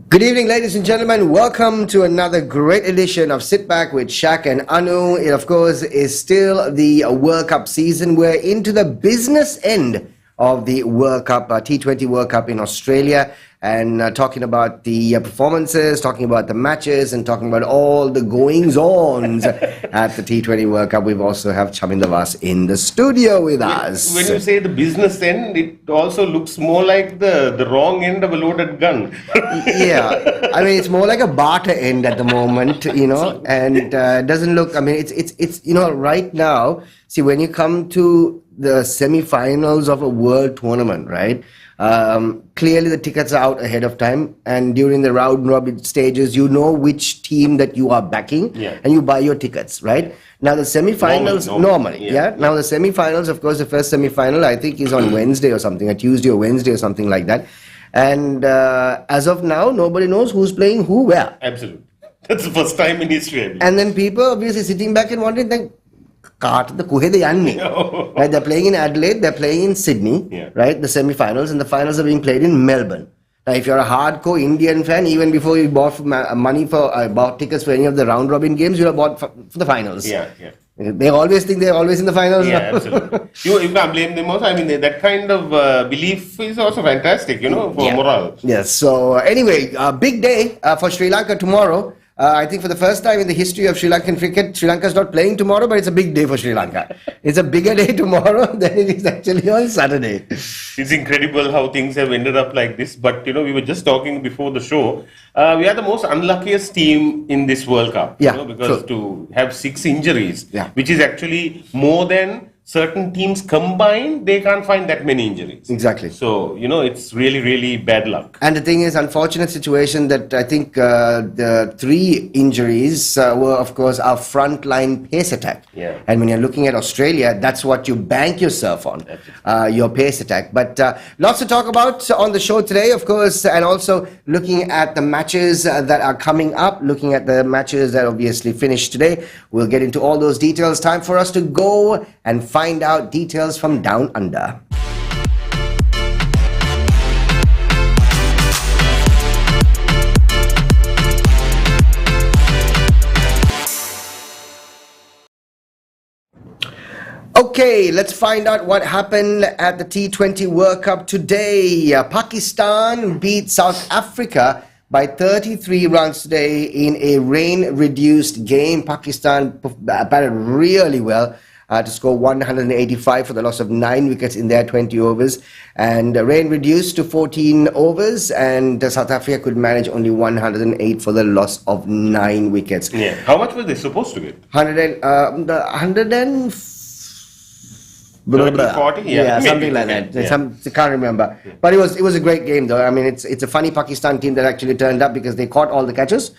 Good evening, ladies and gentlemen. Welcome to another great edition of Sit Back with Shaq and Anu. It, of course, is still the World Cup season. We're into the business end of the World Cup, T20 World Cup in Australia, and talking about the performances, talking about the matches, and talking about all the goings-ons at the T20 World Cup. We also have Chaminda Vaas in the studio with us. When you say the business end, it also looks more like the wrong end of a loaded gun. Yeah, I mean, it's more like a barter end at the moment, and it doesn't look, I mean, it's right now, see, when you come to the semi-finals of a world tournament, right? Clearly the tickets are out ahead of time, and during the round robin stages, you know which team that you are backing, and you buy your tickets, right? Now the semi-finals, normally, Now the semi-finals, of course, the first semi-final, I think, is on Wednesday or something, a Tuesday or Wednesday or something like that. And as of now, nobody knows who's playing who where. Absolutely. That's the first time in history. And then people obviously sitting back and wondering, like, right? They're playing in Adelaide, they're playing in Sydney, right? The semi-finals, and the finals are being played in Melbourne. Now, if you're a hardcore Indian fan, even before you bought bought tickets for any of the round robin games, you have bought for the finals. They always think they're always in the finals. Yeah, absolutely. You can't blame them also. I mean, that kind of belief is also fantastic, for morale. Yes. So anyway, big day for Sri Lanka tomorrow. I think for the first time in the history of Sri Lankan cricket, Sri Lanka is not playing tomorrow, but it's a big day for Sri Lanka. It's a bigger day tomorrow than it is actually on Saturday. It's incredible how things have ended up like this. But, we were just talking before the show. We are the most unluckiest team in this World Cup. Because to have 6 injuries, which is actually more than certain teams combined, they can't find that many injuries. Exactly. So, it's really, really bad luck. And the thing is, unfortunate situation that I think the 3 injuries were, of course, our frontline pace attack. And when you're looking at Australia, that's what you bank yourself on, your pace attack. But lots to talk about on the show today, of course, and also looking at the matches that are coming up, looking at the matches that obviously finished today. We'll get into all those details. Time for us to go and find out details from Down Under. Okay, let's find out what happened at the T20 World Cup today. Pakistan beat South Africa by 33 runs today in a rain-reduced game. Pakistan batted really well to score 185 for the loss of 9 wickets in their 20 overs. And rain reduced to 14 overs, and South Africa could manage only 108 for the loss of 9 wickets. How much were they supposed to get? 40? Yeah, something like that. I can't remember. But it was a great game, though. I mean, it's a funny Pakistan team that actually turned up because they caught all the catches.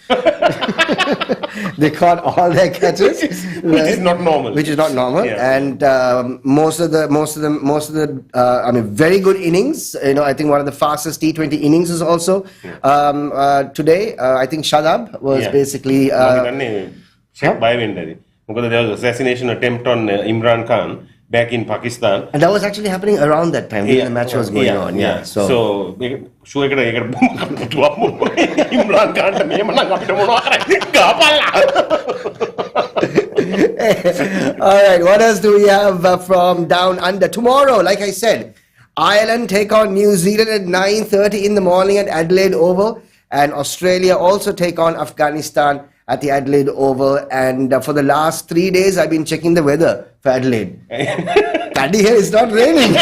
They caught all their catches, which is not normal. Which is not normal, and most of the I mean, very good innings. I think one of the fastest T20 innings is also today. I think Shadab was basically. There was assassination attempt on Imran Khan back in Pakistan. And that was actually happening around that time when the match was going on. So Imran Khan. All right, what else do we have from Down Under? Tomorrow, like I said, Ireland take on New Zealand at 9:30 in the morning at Adelaide Oval, and Australia also take on Afghanistan at the Adelaide Oval. And for the last 3 days, I've been checking the weather for Adelaide. Paddy here, it's not raining.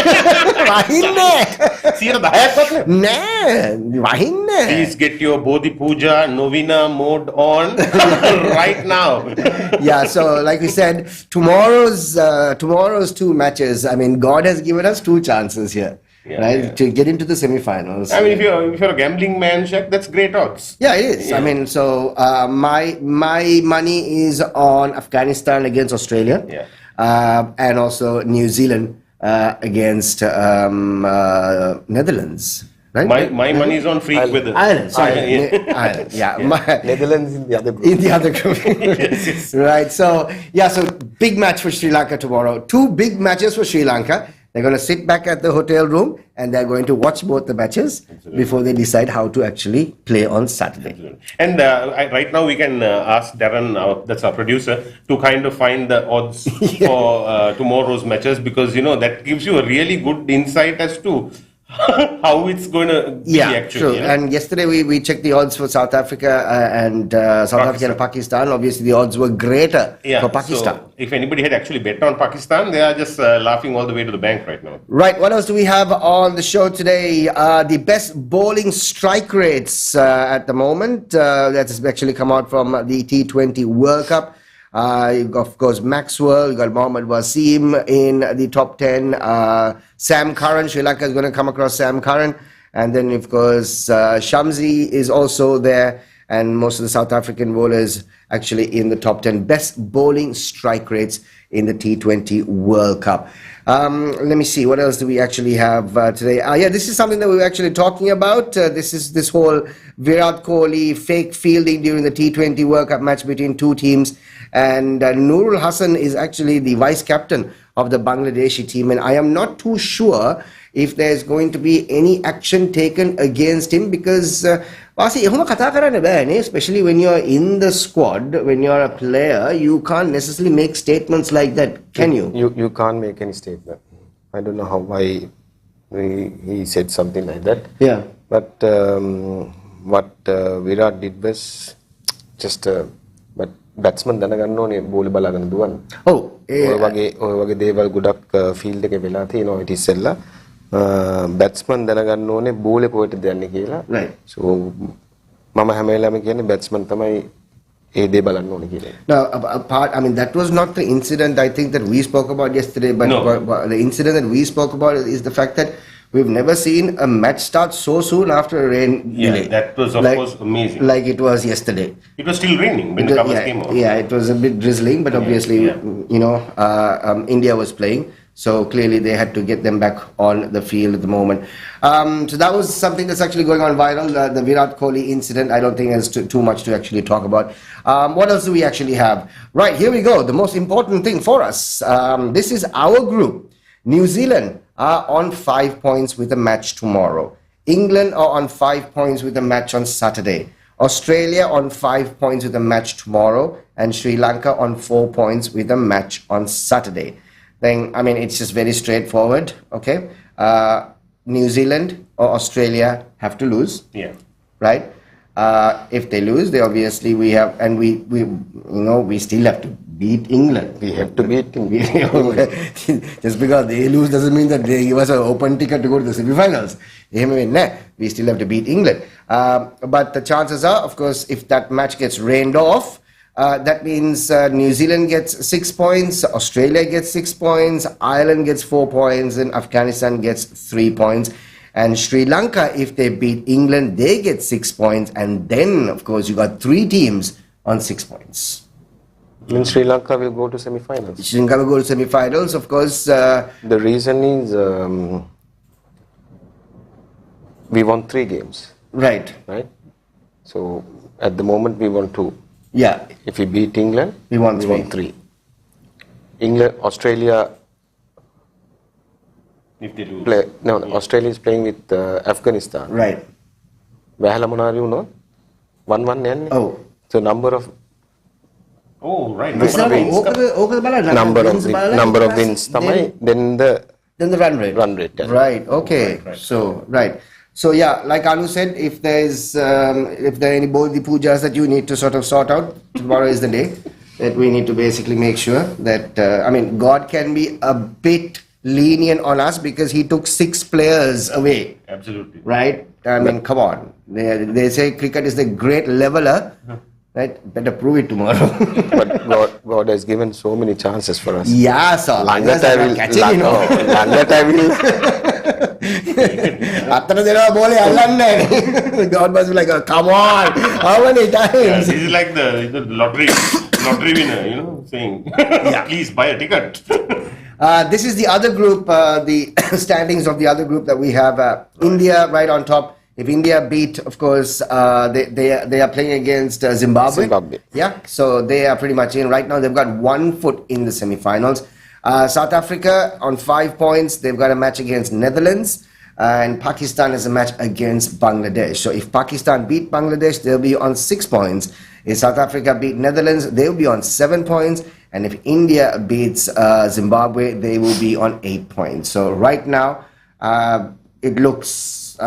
Please get your Bodhi Puja Novena mode on right now. Yeah, so like we said, tomorrow's 2 matches. I mean, God has given us 2 chances here. To get into the semi-finals. I mean, if you're a gambling man, Shaq, that's great odds. Yeah, it is. I mean, so my money is on Afghanistan against Australia. and also New Zealand against Netherlands. Right? My money is on freak weather. Ireland, sorry. Ireland, yeah. Netherlands in the other group. In the other group. Yes. Right. So, so big match for Sri Lanka tomorrow. 2 big matches for Sri Lanka. They're going to sit back at the hotel room and they're going to watch both the matches before they decide how to actually play on Saturday. Absolutely. And right now we can ask Darren, that's our producer, to kind of find the odds for tomorrow's matches, because, that gives you a really good insight as to how it's going to be actually. True. And yesterday we checked the odds for South Africa and Africa and Pakistan. Obviously, the odds were greater for Pakistan. So if anybody had actually bet on Pakistan, they are just laughing all the way to the bank right now. Right. What else do we have on the show today? The best bowling strike rates at the moment. That's actually come out from the T20 World Cup. You've got, of course, Maxwell, you've got Mohammad Wasim in the top 10. Sam Curran, Sri Lanka is going to come across Sam Curran. And then, of course, Shamsi is also there. And most of the South African bowlers actually in the top 10. Best bowling strike rates in the T20 World Cup. Let me see, what else do we actually have today? This is something that we were actually talking about. This is this whole Virat Kohli fake fielding during the T20 World Cup match between 2 teams. And Nurul Hassan is actually the vice captain of the Bangladeshi team. And I am not too sure if there's going to be any action taken against him, because especially when you're in the squad, when you're a player, you can't necessarily make statements like that, can you? You can't make any statement. I don't know why he said something like that. Yeah. But what Virat did was just but batsman දැනගන්න ඕනේ බෝල බලාගෙන දුවන්න. ඔය වගේ දේවල් ගොඩක් field එකේ වෙලා තියෙනවා ඊට ඉස්සෙල්ලා. batsman දැනගන්න ඕනේ බෝලේ කොහෙටද යන්නේ කියලා. Right. So මම හැම වෙලාවෙම කියන්නේ batsman තමයි ඒ දේ බලන්න ඕනේ කියලා. Now, that was not the incident I think that we spoke about yesterday, but the incident that we spoke about is the fact that we've never seen a match start so soon after a rain delay. That was of course amazing. Like it was yesterday. It was still raining when the covers came on. Yeah, it was a bit drizzling, but obviously, India was playing. So clearly they had to get them back on the field at the moment. So that was something that's actually going on viral, the Virat Kohli incident. I don't think there's too much to actually talk about. What else do we actually have? Right, here we go. The most important thing for us. This is our group. New Zealand are on 5 points with a match tomorrow. England are on 5 points with a match on Saturday. Australia on 5 points with a match tomorrow. And Sri Lanka on 4 points with a match on Saturday. Then, it's just very straightforward, okay? New Zealand or Australia have to lose. Yeah. Right? If they lose, they obviously we still have to beat England. We have to beat England. Just because they lose doesn't mean that they give us an open ticket to go to the semi-finals. We still have to beat England. But the chances are, of course, if that match gets rained off, that means New Zealand gets 6 points, Australia gets 6 points, Ireland gets 4 points, and Afghanistan gets 3 points. And Sri Lanka, if they beat England, they get 6 points. And then, of course, you got 3 teams on 6 points. And Sri Lanka will go to semi-finals. Sri Lanka will go to semi-finals, of course. The reason is we won 3 games. Right. So at the moment we won 2. Yeah. If we beat England, we won 3. England, Australia. If they lose. Australia is playing with Afghanistan. Right. වැහලා මොනාරි වුණොත් 1-1 යන්නේ. So number of right. Number of wins තමයි then the run rate. Right. Okay. Right. So like Anu said, if there are any Bodhi pujas that you need to sort of sort out, tomorrow is the day that we need to basically make sure that God can be a bit lenient on us because he took 6 players away. Absolutely. Right? Come on. They say cricket is the great leveler. Right? Better prove it tomorrow. But God has given so many chances for us. Yeah, sir. Langat I will. God must be like, come on, how many times? This is like the lottery lottery winner, saying, please buy a ticket. This is the other group, the standings of the other group that we have. India right on top. If India beat, of course, they are playing against Zimbabwe. Yeah, so they are pretty much in. Right now, they've got 1 foot in the semi-finals. South Africa on 5 points. They've got a match against Netherlands. And Pakistan has a match against Bangladesh. So if Pakistan beat Bangladesh, they'll be on 6 points. If South Africa beat Netherlands, they'll be on 7 points. And if India beats Zimbabwe, they will be on 8 points. So right now, it looks,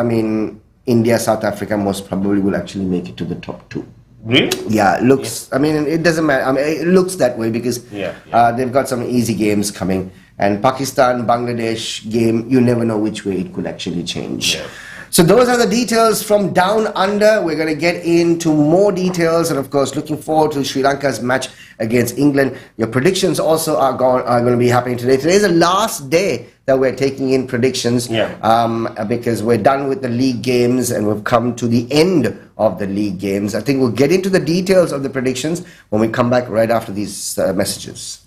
India, South Africa most probably will actually make it to the top 2. Really? Yeah, it looks, it doesn't matter. It looks that way because they've got some easy games coming. And Pakistan, Bangladesh game, you never know which way it could actually change. Yeah. So those are the details from down under. We're going to get into more details and, of course, looking forward to Sri Lanka's match against England. Your predictions also are going to be happening today. Today is the last day that we're taking in predictions because we're done with the league games and we've come to the end of the league games. I think we'll get into the details of the predictions when we come back right after these messages.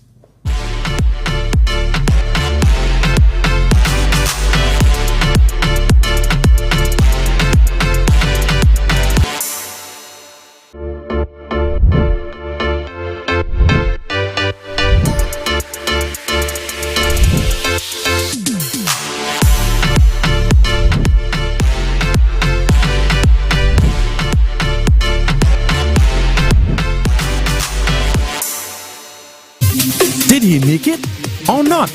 Did he make it or not?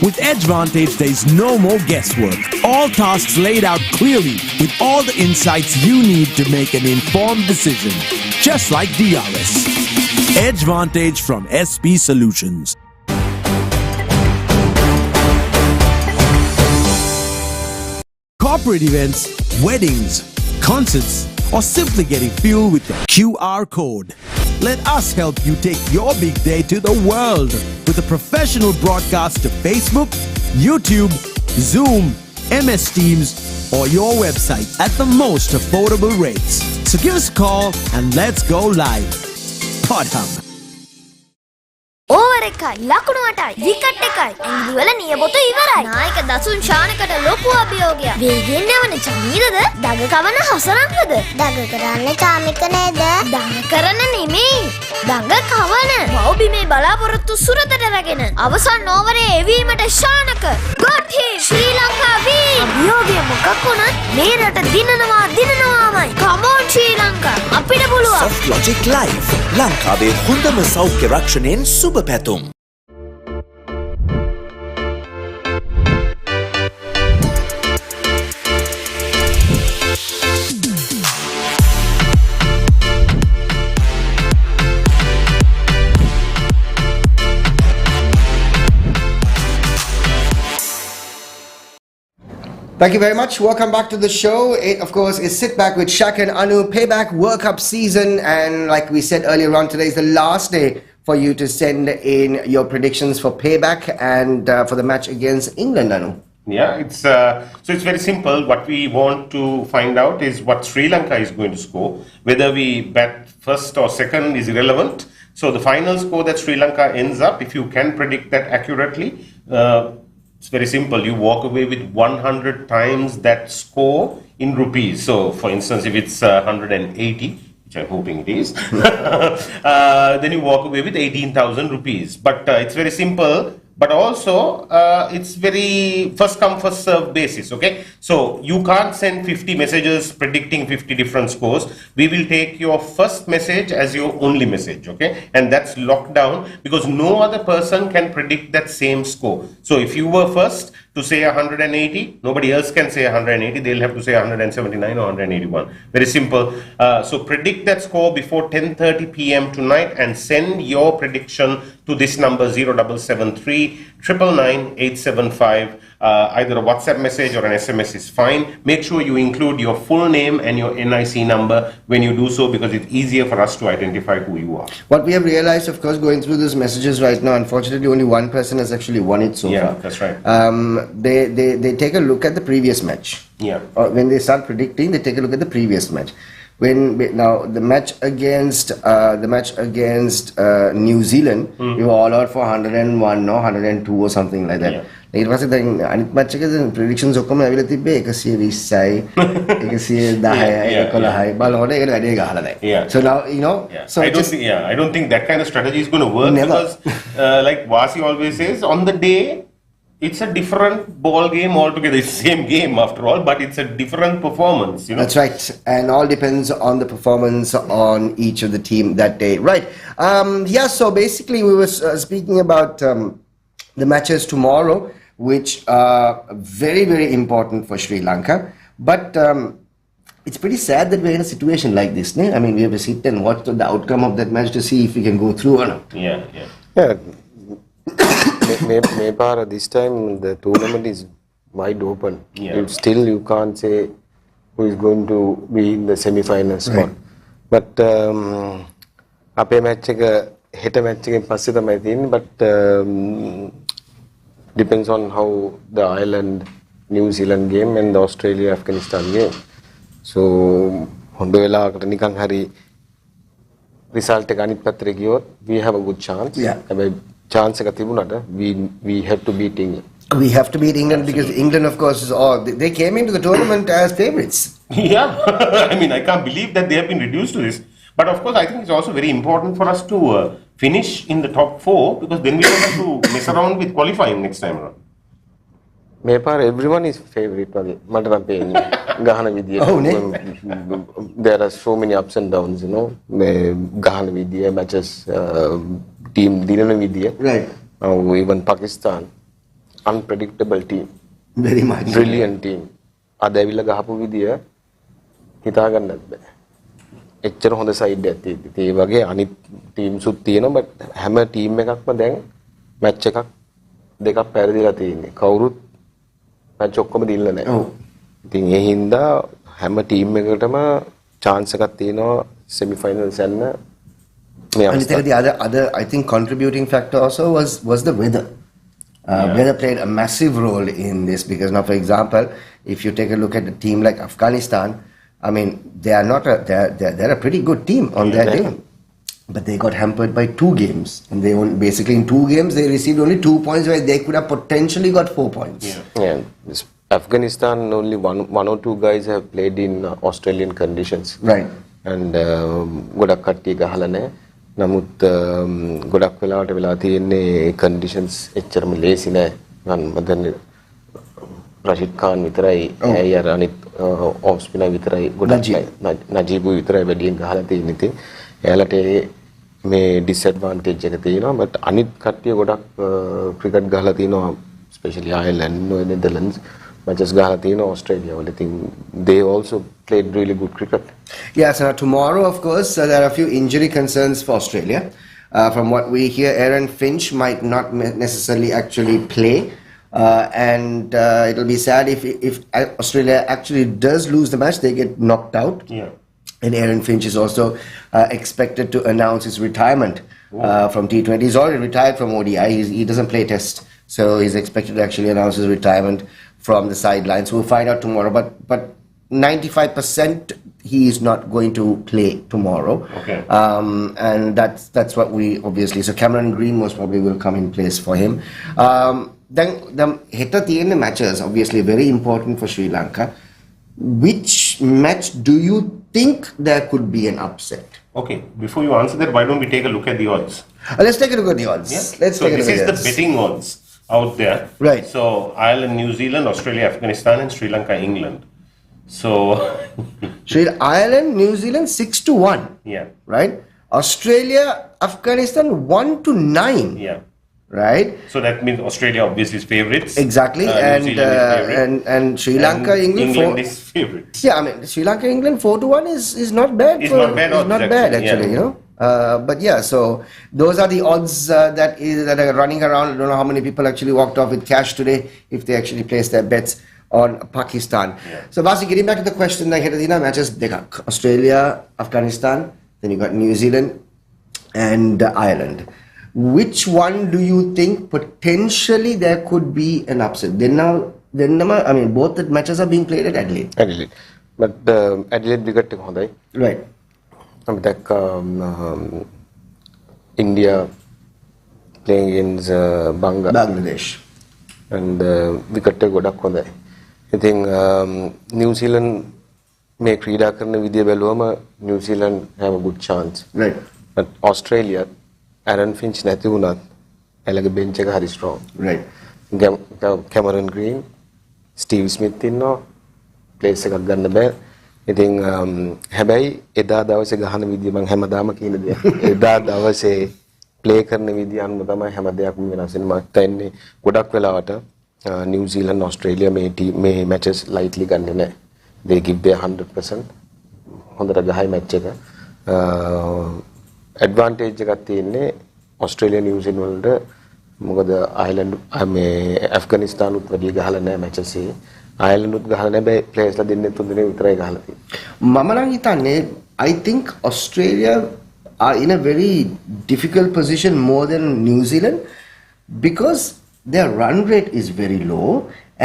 With EdgeVantage, there is no more guesswork. All tasks laid out clearly with all the insights you need to make an informed decision. Just like DRS. EdgeVantage from SP Solutions. Corporate events, weddings, concerts, or simply getting fuel with the QR code. Let us help you take your big day to the world with a professional broadcast to Facebook, YouTube, Zoom, MS Teams, or your website at the most affordable rates. So give us a call and let's go live. Podham. Over එකයි ලකුණු 8යි wicket එකයි ඇඟිලි වල නියපොතු ඉවරයි නායක දසුන් ශානකට ලොකු අභියෝගයක් වේගෙන් යවන චමීරද දඟ කවන හසරංගද දඟ කරන්නේ චාමික නේද දඟ කරන නෙමෙයි දඟ කවන බෞබිමේ බලාපොරොත්තු සුරතට රැගෙන අවසන් ඕවරේ එවීමට ශානක got him ශ්‍රී ලංකා වී අභියෝගය මොකක් වුණත් මේ රට දිනනවාමයි come on ශ්‍රී ලංකා අපිට පුළුවන් Softlogic Live ලංකාවේ හොඳම සෞඛ්‍ය රක්ෂණයෙන් සුබ පැතුම් Thank you very much. Welcome back to the show. It, of course, is Sit Back with Shak and Anu. Payback World Cup season. And like we said earlier on, today is the last day for you to send in your predictions for Payback and for the match against England, Anu. Yeah, it's very simple. What we want to find out is what Sri Lanka is going to score. Whether we bat first or second is irrelevant. So the final score that Sri Lanka ends up, if you can predict that accurately, it's very simple. You walk away with 100 times that score in rupees. So, for instance, if it's 180, which I'm hoping it is, then you walk away with 18,000 rupees. But it's very simple. But also, it's very first come, first serve basis, okay? So, you can't send 50 messages predicting 50 different scores. We will take your first message as your only message, okay? And that's locked down because no other person can predict that same score. So, if you were first to say 180, nobody else can say 180. They'll have to say 179 or 181. Very simple. So, predict that score before 10:30 p.m. tonight and send your prediction to this number 0773 999 875. Either a WhatsApp message or an SMS is fine. Make sure you include your full name and your NIC number when you do so because it's easier for us to identify who you are. What we have realized, of course, going through these messages right now, unfortunately, only one person has actually won it so far. Yeah, that's right. They take a look at the previous match. Yeah. Or when they start predicting, they take a look at the previous match. now the match against New Zealand, we were all out for 101 no 102 or something like that. ඊට පස්සේ දැන් අනිත් match එකේ predictions ඔක්කොම ඇවිල්ලා තිබ්බේ 120යි 110යි 11යි බලනකොට ඒකට වැඩි ගහලා නැහැ. So now so I don't think that kind of strategy is going to work. Never. Because like Vasi always says, on the day it's a different ball game altogether. It's the same game after all, but it's a different performance. That's right, and all depends on the performance on each of the team that day. Right. So basically we were speaking about the matches tomorrow, which are very, very important for Sri Lanka. But it's pretty sad that we're in a situation like this. I mean, we have to sit and watch the outcome of that match to see if we can go through or not. Yeah. Maybe this time the tournament is wide open. Still, you can't say who is going to be in the semi-final spot. But අපේ match එක හෙට match එකෙන් පස්සේ තමයි තියෙන්නේ. But depends on how the Ireland New Zealand game and the Australia Afghanistan game. So හොඳ වෙලාවකට නිකන් හරි result එක අනිත් පැත්තට ගියොත් we have a good chance. හැබැයි chance එක තිබුණාට we have to beat England. We have to beat England because England, of course, they came into the tournament as favourites. Yeah, I mean, I can't believe that they have been reduced to this. But of course, I think it's also very important for us to finish in the top 4 because then we don't have to mess around with qualifying next time around. Everyone is favourite. There are so many ups and downs, Gahana Vidya matches, team Dinana Vidya. Right. Even Pakistan, unpredictable team. Very much. Brilliant team. Adavila Gahapu Vidya, Hitagan. එච්චර හොඳ side එකක් තියෙද්දි ඒ වගේ අනිත් ටීම්සුත් තියෙනවා but හැම team එකක්ම දැන් මැච් එකක් දෙකක් පෙරදිලා තියෙන්නේ කවුරුත් මැච් ඔක්කොම දිනලා නැහැ. ඉතින් ඒ හින්දා හැම ටීම් එකකටම chance එකක් තියෙනවා semi finals යන්න මේ අවස්ථාව. And the other I think contributing factor also was the weather. Weather played a massive role in this because now, for example, if you take a look at a team like Afghanistan, I mean, they are not they're a pretty good team on their day, but they got hampered by 2 games, and they basically in 2 games they received only 2 points where they could have potentially got 4 points. This Afghanistan, only one or 2 guys have played in Australian conditions. Right. And ගොඩක් කට්ටිය ගහලා නැහැ. නමුත් ගොඩක් වෙලාවට වෙලා තියෙන්නේ conditions එච්චරම ලේසි නැහැ. මම රෂිද් खान විතරයි ඇයි අර අනිත් ඔෆ් ස්පිනර් විතරයි ගොඩක් නජීබු විතරයි වැඩියෙන් ගහලා තියෙන්නේ. ඉතින් එයාලට මේ ඩිස්ඇඩ්වාන්ටේජ් එක තියෙනවා. බට් අනිත් කට්ටිය ගොඩක් ක්‍රිකට් ගහලා තියෙනවා, ස්පෙෂලි අයර්ලන්ඩ්, නෙදර්ලන්ඩ්ස් matches ගහලා තියෙනවා ඔස්ට්‍රේලියා වල. ඉතින් they also played really good cricket. Yes, tomorrow of course there are a few injury concerns for Australia. From what we hear, Aaron Finch might not necessarily actually play. And it'll be sad if Australia actually does lose the match, they get knocked out. And Aaron Finch is also expected to announce his retirement from T20. He's already retired from ODI. He doesn't play test, so he's expected to actually announce his retirement from the sidelines. We'll find out tomorrow, but 95% he is not going to play tomorrow. Okay. And that's what we obviously. So Cameron Green most probably will come in place for him. Then the හෙට තියෙන matches obviously very important for Sri Lanka. Which match do you think there could be an upset? Okay, before you answer that, why don't we take a look at the odds? Let's take a look at the odds. This is the betting odds out there. Right. So Ireland, New Zealand, Australia, Afghanistan, and Sri Lanka, England. So Ireland, New Zealand 6-1. Yeah. Right. Australia, Afghanistan 1-9. Yeah. Right. So that means Australia obviously is favourites. Exactly. And Sri Lanka, England is favourites. Yeah, I mean Sri Lanka, England 4-1 is not bad. It's not bad Actually, but yeah, so those are the odds that are running around. I don't know how many people actually walked off with cash today if they actually placed their bets on Pakistan. So Vasi, getting back to the question, like matches, they got Australia, Afghanistan, then you got New Zealand and Ireland. Which one do you think potentially there could be an upset? Then I mean, both the matches are being played at Adelaide. but Adelaide wicket එක හොඳයි. Right. අපි දැක්ක India playing against Bangladesh. And wicket එක ගොඩක් හොඳයි. ඉතින් New Zealand මේ ක්‍රීඩා කරන විදිය බැලුවම New Zealand have a good chance. Right. But Australia Aaron Finch නැති වුණත් එයාලගේ bench එක හරි strong. Right. Cameron Green, Steve Smith ඉන්නවා. place එකක් ගන්න බෑ. ඉතින් හැබැයි එදා දවසේ ගහන විදිය මම හැමදාම කියන දේ. එදා දවසේ ප්ලේ කරන විදිය අනුව තමයි හැම දෙයක්ම වෙනස් වෙන්නේ. මම හිතන්නේ ගොඩක් වෙලාවට New Zealand Australia මේ matches lightly ගන්නෙ නැහැ. They give their 100%. හොඳට ගහයි match එක. advantage එකක් තියෙන්නේ Australia New Zealand වලට. මොකද Ireland මේ Afghanistan උත් වැඩි ගහලා නැහැ matches එකේ. Ireland උත් ගහලා නැහැ බෑ players ලා දෙන්නේ තුන් දෙනෙක් විතරයි ගහලා තියෙන්නේ. මම නම් හිතන්නේ I think Australia are in a very difficult position more than New Zealand because their run rate is very low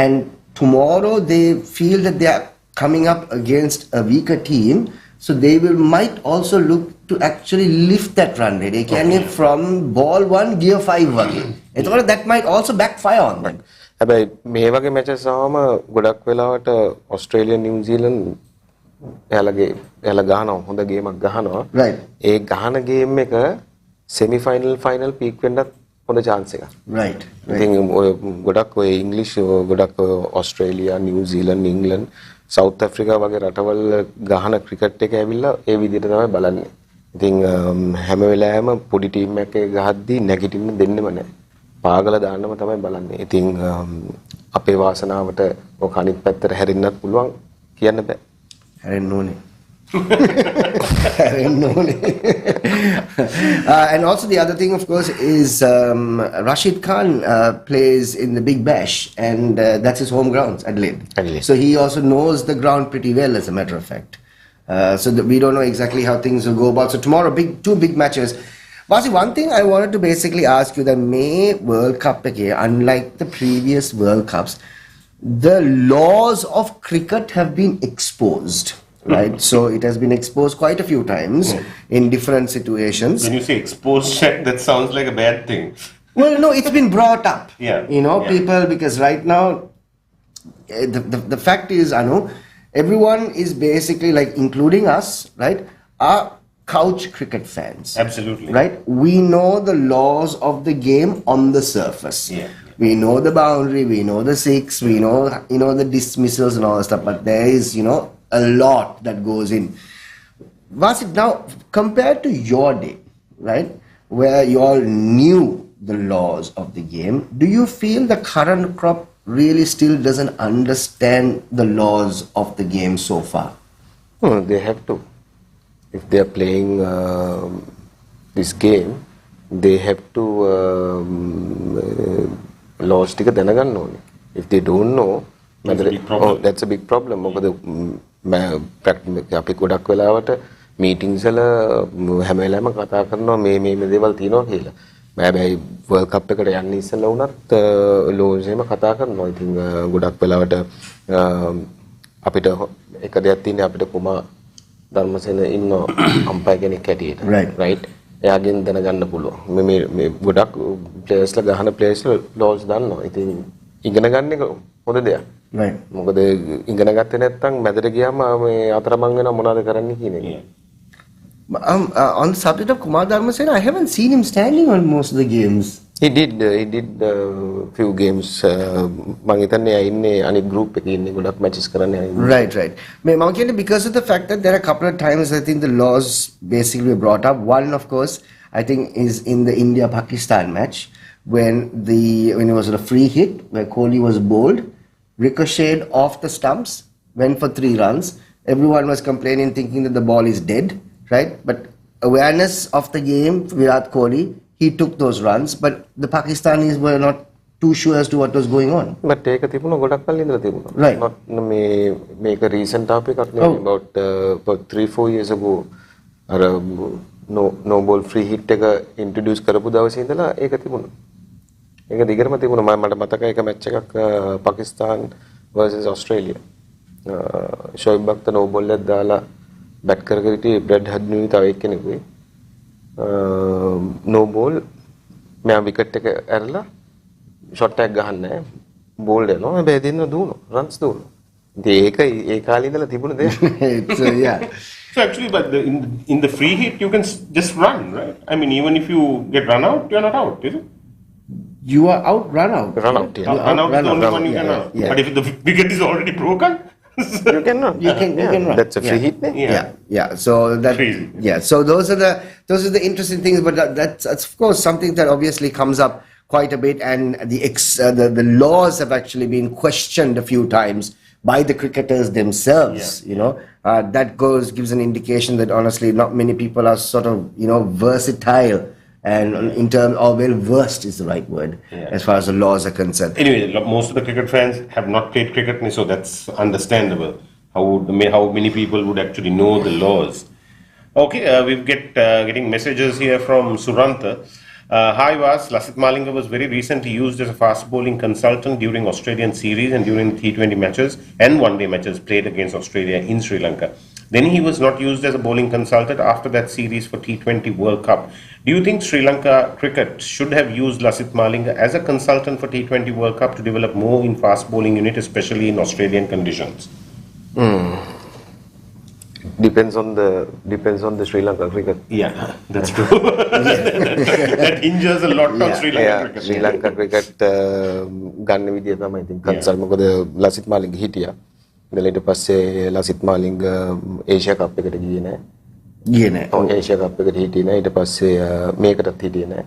and tomorrow they feel that they are coming up against a weaker team, so they might also look to actually lift that run rate. They can from ball 1 gear 5 again. That might also backfire on them. හැබැයි මේ වගේ matches ආවම ගොඩක් වෙලාවට ඔස්ට්‍රේලියා නිව්සීලන්ත එයාලා ගහනවා හොඳ ගේමක් ගහනවා. Right. ඒ ගහන ගේම් එක semi final final peak වෙන්නත් හොඳ chance එකක්. Right. ඉතින් ඔය ගොඩක් ඔය ඉංග්‍රීසි ගොඩක් ඔස්ට්‍රේලියා නිව්සීලන්ත ඉංග්ලන්ත සවුත් ඇෆ්‍රිකා වගේ රටවල් ගහන ක්‍රිකට් එක ඇවිල්ලා ඒ විදිහට තමයි බලන්නේ. ඉතින් හැම වෙලාවෙම පොඩි ටීම් එකක් ගහද්දී නැගිටින්න දෙන්නෙම නැහැ. පාගල දාන්නම තමයි බලන්නේ. ඉතින් අපේ වාසනාවට ඔක අනිත් පැත්තට හැරෙන්නත් පුළුවන් කියන්න බෑ. හැරෙන්න ඕනේ. හැරෙන්න ඕනේ. And also the other thing of course is Rashid Khan plays in the Big Bash and that's his home grounds, Adelaide. So he also knows the ground pretty well as a matter of fact. So we don't know exactly how things will go about. So tomorrow two big matches. Vasi, one thing I wanted to basically ask you, the May World Cup, unlike the previous World Cups, the laws of cricket have been exposed, right? So it has been exposed quite a few times in different situations. When you say exposed, that sounds like a bad thing. Well, no, it's been brought up. People, because right now, the fact is, Anu, everyone is basically like, including us, right, are couch cricket fans. Absolutely. Right? We know the laws of the game on the surface. We know the boundary, we know the six, we know, the dismissals and all that stuff, but there is, a lot that goes in. Vasit, now, compared to your day, right, where you all knew the laws of the game, do you feel the current crop really still doesn't understand the laws of the game so far? They have to. If they are playing this game, they have to laws ටික දැනගන්න ඕනේ. If they don't know, that's a big problem. මොකද අපි ගොඩක් වෙලාවට meetings වල හැම වෙලාවෙම කතා කරනවා මේ දේවල් තියෙනවා කියලා. හැබැයි World Cup එකට යන්න ඉස්සෙල්ලා වුණත් laws එහෙම කතා කරනවා. ඉතින් ගොඩක් වෙලාවට අපිට එක දෙයක් තියෙන්නේ අපිට කුමා ධර්මසේන ඉන්න අම්පයර් කෙනෙක් හැටියට රයිට් එයාගෙන් දැනගන්න පුළුවන් මේ ගොඩක් ප්ලේයර්ස්ලා ගහන ප්ලේයර්ස්ලා ලෝස් දන්නවා ඉතින් ඉගෙන ගන්න එක හොඳ දෙයක් රයිට් මොකද ඉගෙන ගත්තේ නැත්නම් මැදට ගියාම මේ අතරමං වෙනවා මොනවද කරන්න කියන එක on the subject of Kumar Dharmasena, I haven't seen him standing on most of the games. He did few games. මම හිතන්නේ ඉන්නේ අනිත් group එකේ ඉන්නේ ගොඩක් matches කරන්න යන්නේ. Right. මම කියන්නේ because of the fact that there are a couple of times I think the laws basically were brought up. One of course I think is in the India-Pakistan match when it was a free hit where Kohli was bowled, ricocheted off the stumps, went for 3 runs. Everyone was complaining thinking that the ball is dead, right? But awareness of the game, Virat Kohli, he took those runs, but the Pakistanis were not too sure as to what was going on. But ඒක තිබුණා ගොඩක් කල් ඉඳලා තිබුණා. Right. Not මේක recent topic එකක් නෙවෙයි. About 3-4 years ago අර no ball free hit එක introduce කරපු දවසේ ඉඳලා ඒක තිබුණා. ඒක දිගටම තිබුණා. මට මතකයි එක match එකක් Pakistan versus Australia. ෂොයිබ් බක්ත නෝ බෝල් එකක් දාලා බැට් කරගෙන හිටියේ බ්‍රැඩ් හඩ්නුයි තව එක්කෙනෙකුයි. නෝ බෝල් මෙයා විකට් එක ඇරලා ෂොට් එකක් ගහන්නේ නැහැ. බෝල් දෙනවා. හැබැයි දෙන්න දුවනවා. රන්ස් දුවනවා. ඉතින් ඒක ඒ කාලේ ඉඳලා තිබුණ දෙයක්. So yeah. So actually, but in the free hit, you can just run, right? I mean, even if you get run out, you're not out, is it? You are out, run out. Run out, yeah. Run out is the only one you yeah, can run. yeah. But if the wicket is already broken, You can run. You can run. That's a free hit. Yeah. So that Crazy. yeah. So those are the interesting things. But that's of course something that obviously comes up quite a bit, and the laws have actually been questioned a few times by the cricketers themselves. You know, that gives an indication that honestly, not many people are sort of versatile. And in terms of well versed is the right word as far as the laws are concerned. Anyway, most of the cricket fans have not played cricket, so that's understandable. How many people would actually know the laws? Okay, we've getting messages here from Suranta. Hi Vaas, Lasith Malinga was very recently used as a fast bowling consultant during Australian series and during T20 matches and one-day matches played against Australia in Sri Lanka. Then he was not used as a bowling consultant after that series for T20 World Cup. Do you think Sri Lanka cricket should have used Lasith Malinga as a consultant for T20 World Cup to develop more in fast bowling unit, especially in Australian conditions? Depends on the Sri Lanka cricket. Yeah, that's true. That hinges a lot on Sri Lanka cricket. Sri Lanka cricket ගන්න විදිය තමයි ඉතින් cancel මොකද ලසිත් මාලිංග හිටියා. ඉඳලා ඊට පස්සේ Lasith Malinga Asia කප් එකට ගියේ නැහැ. ඒෂියා කප් එකට හිටියේ නැහැ. ඊට පස්සේ මේකටත් හිටියේ නැහැ.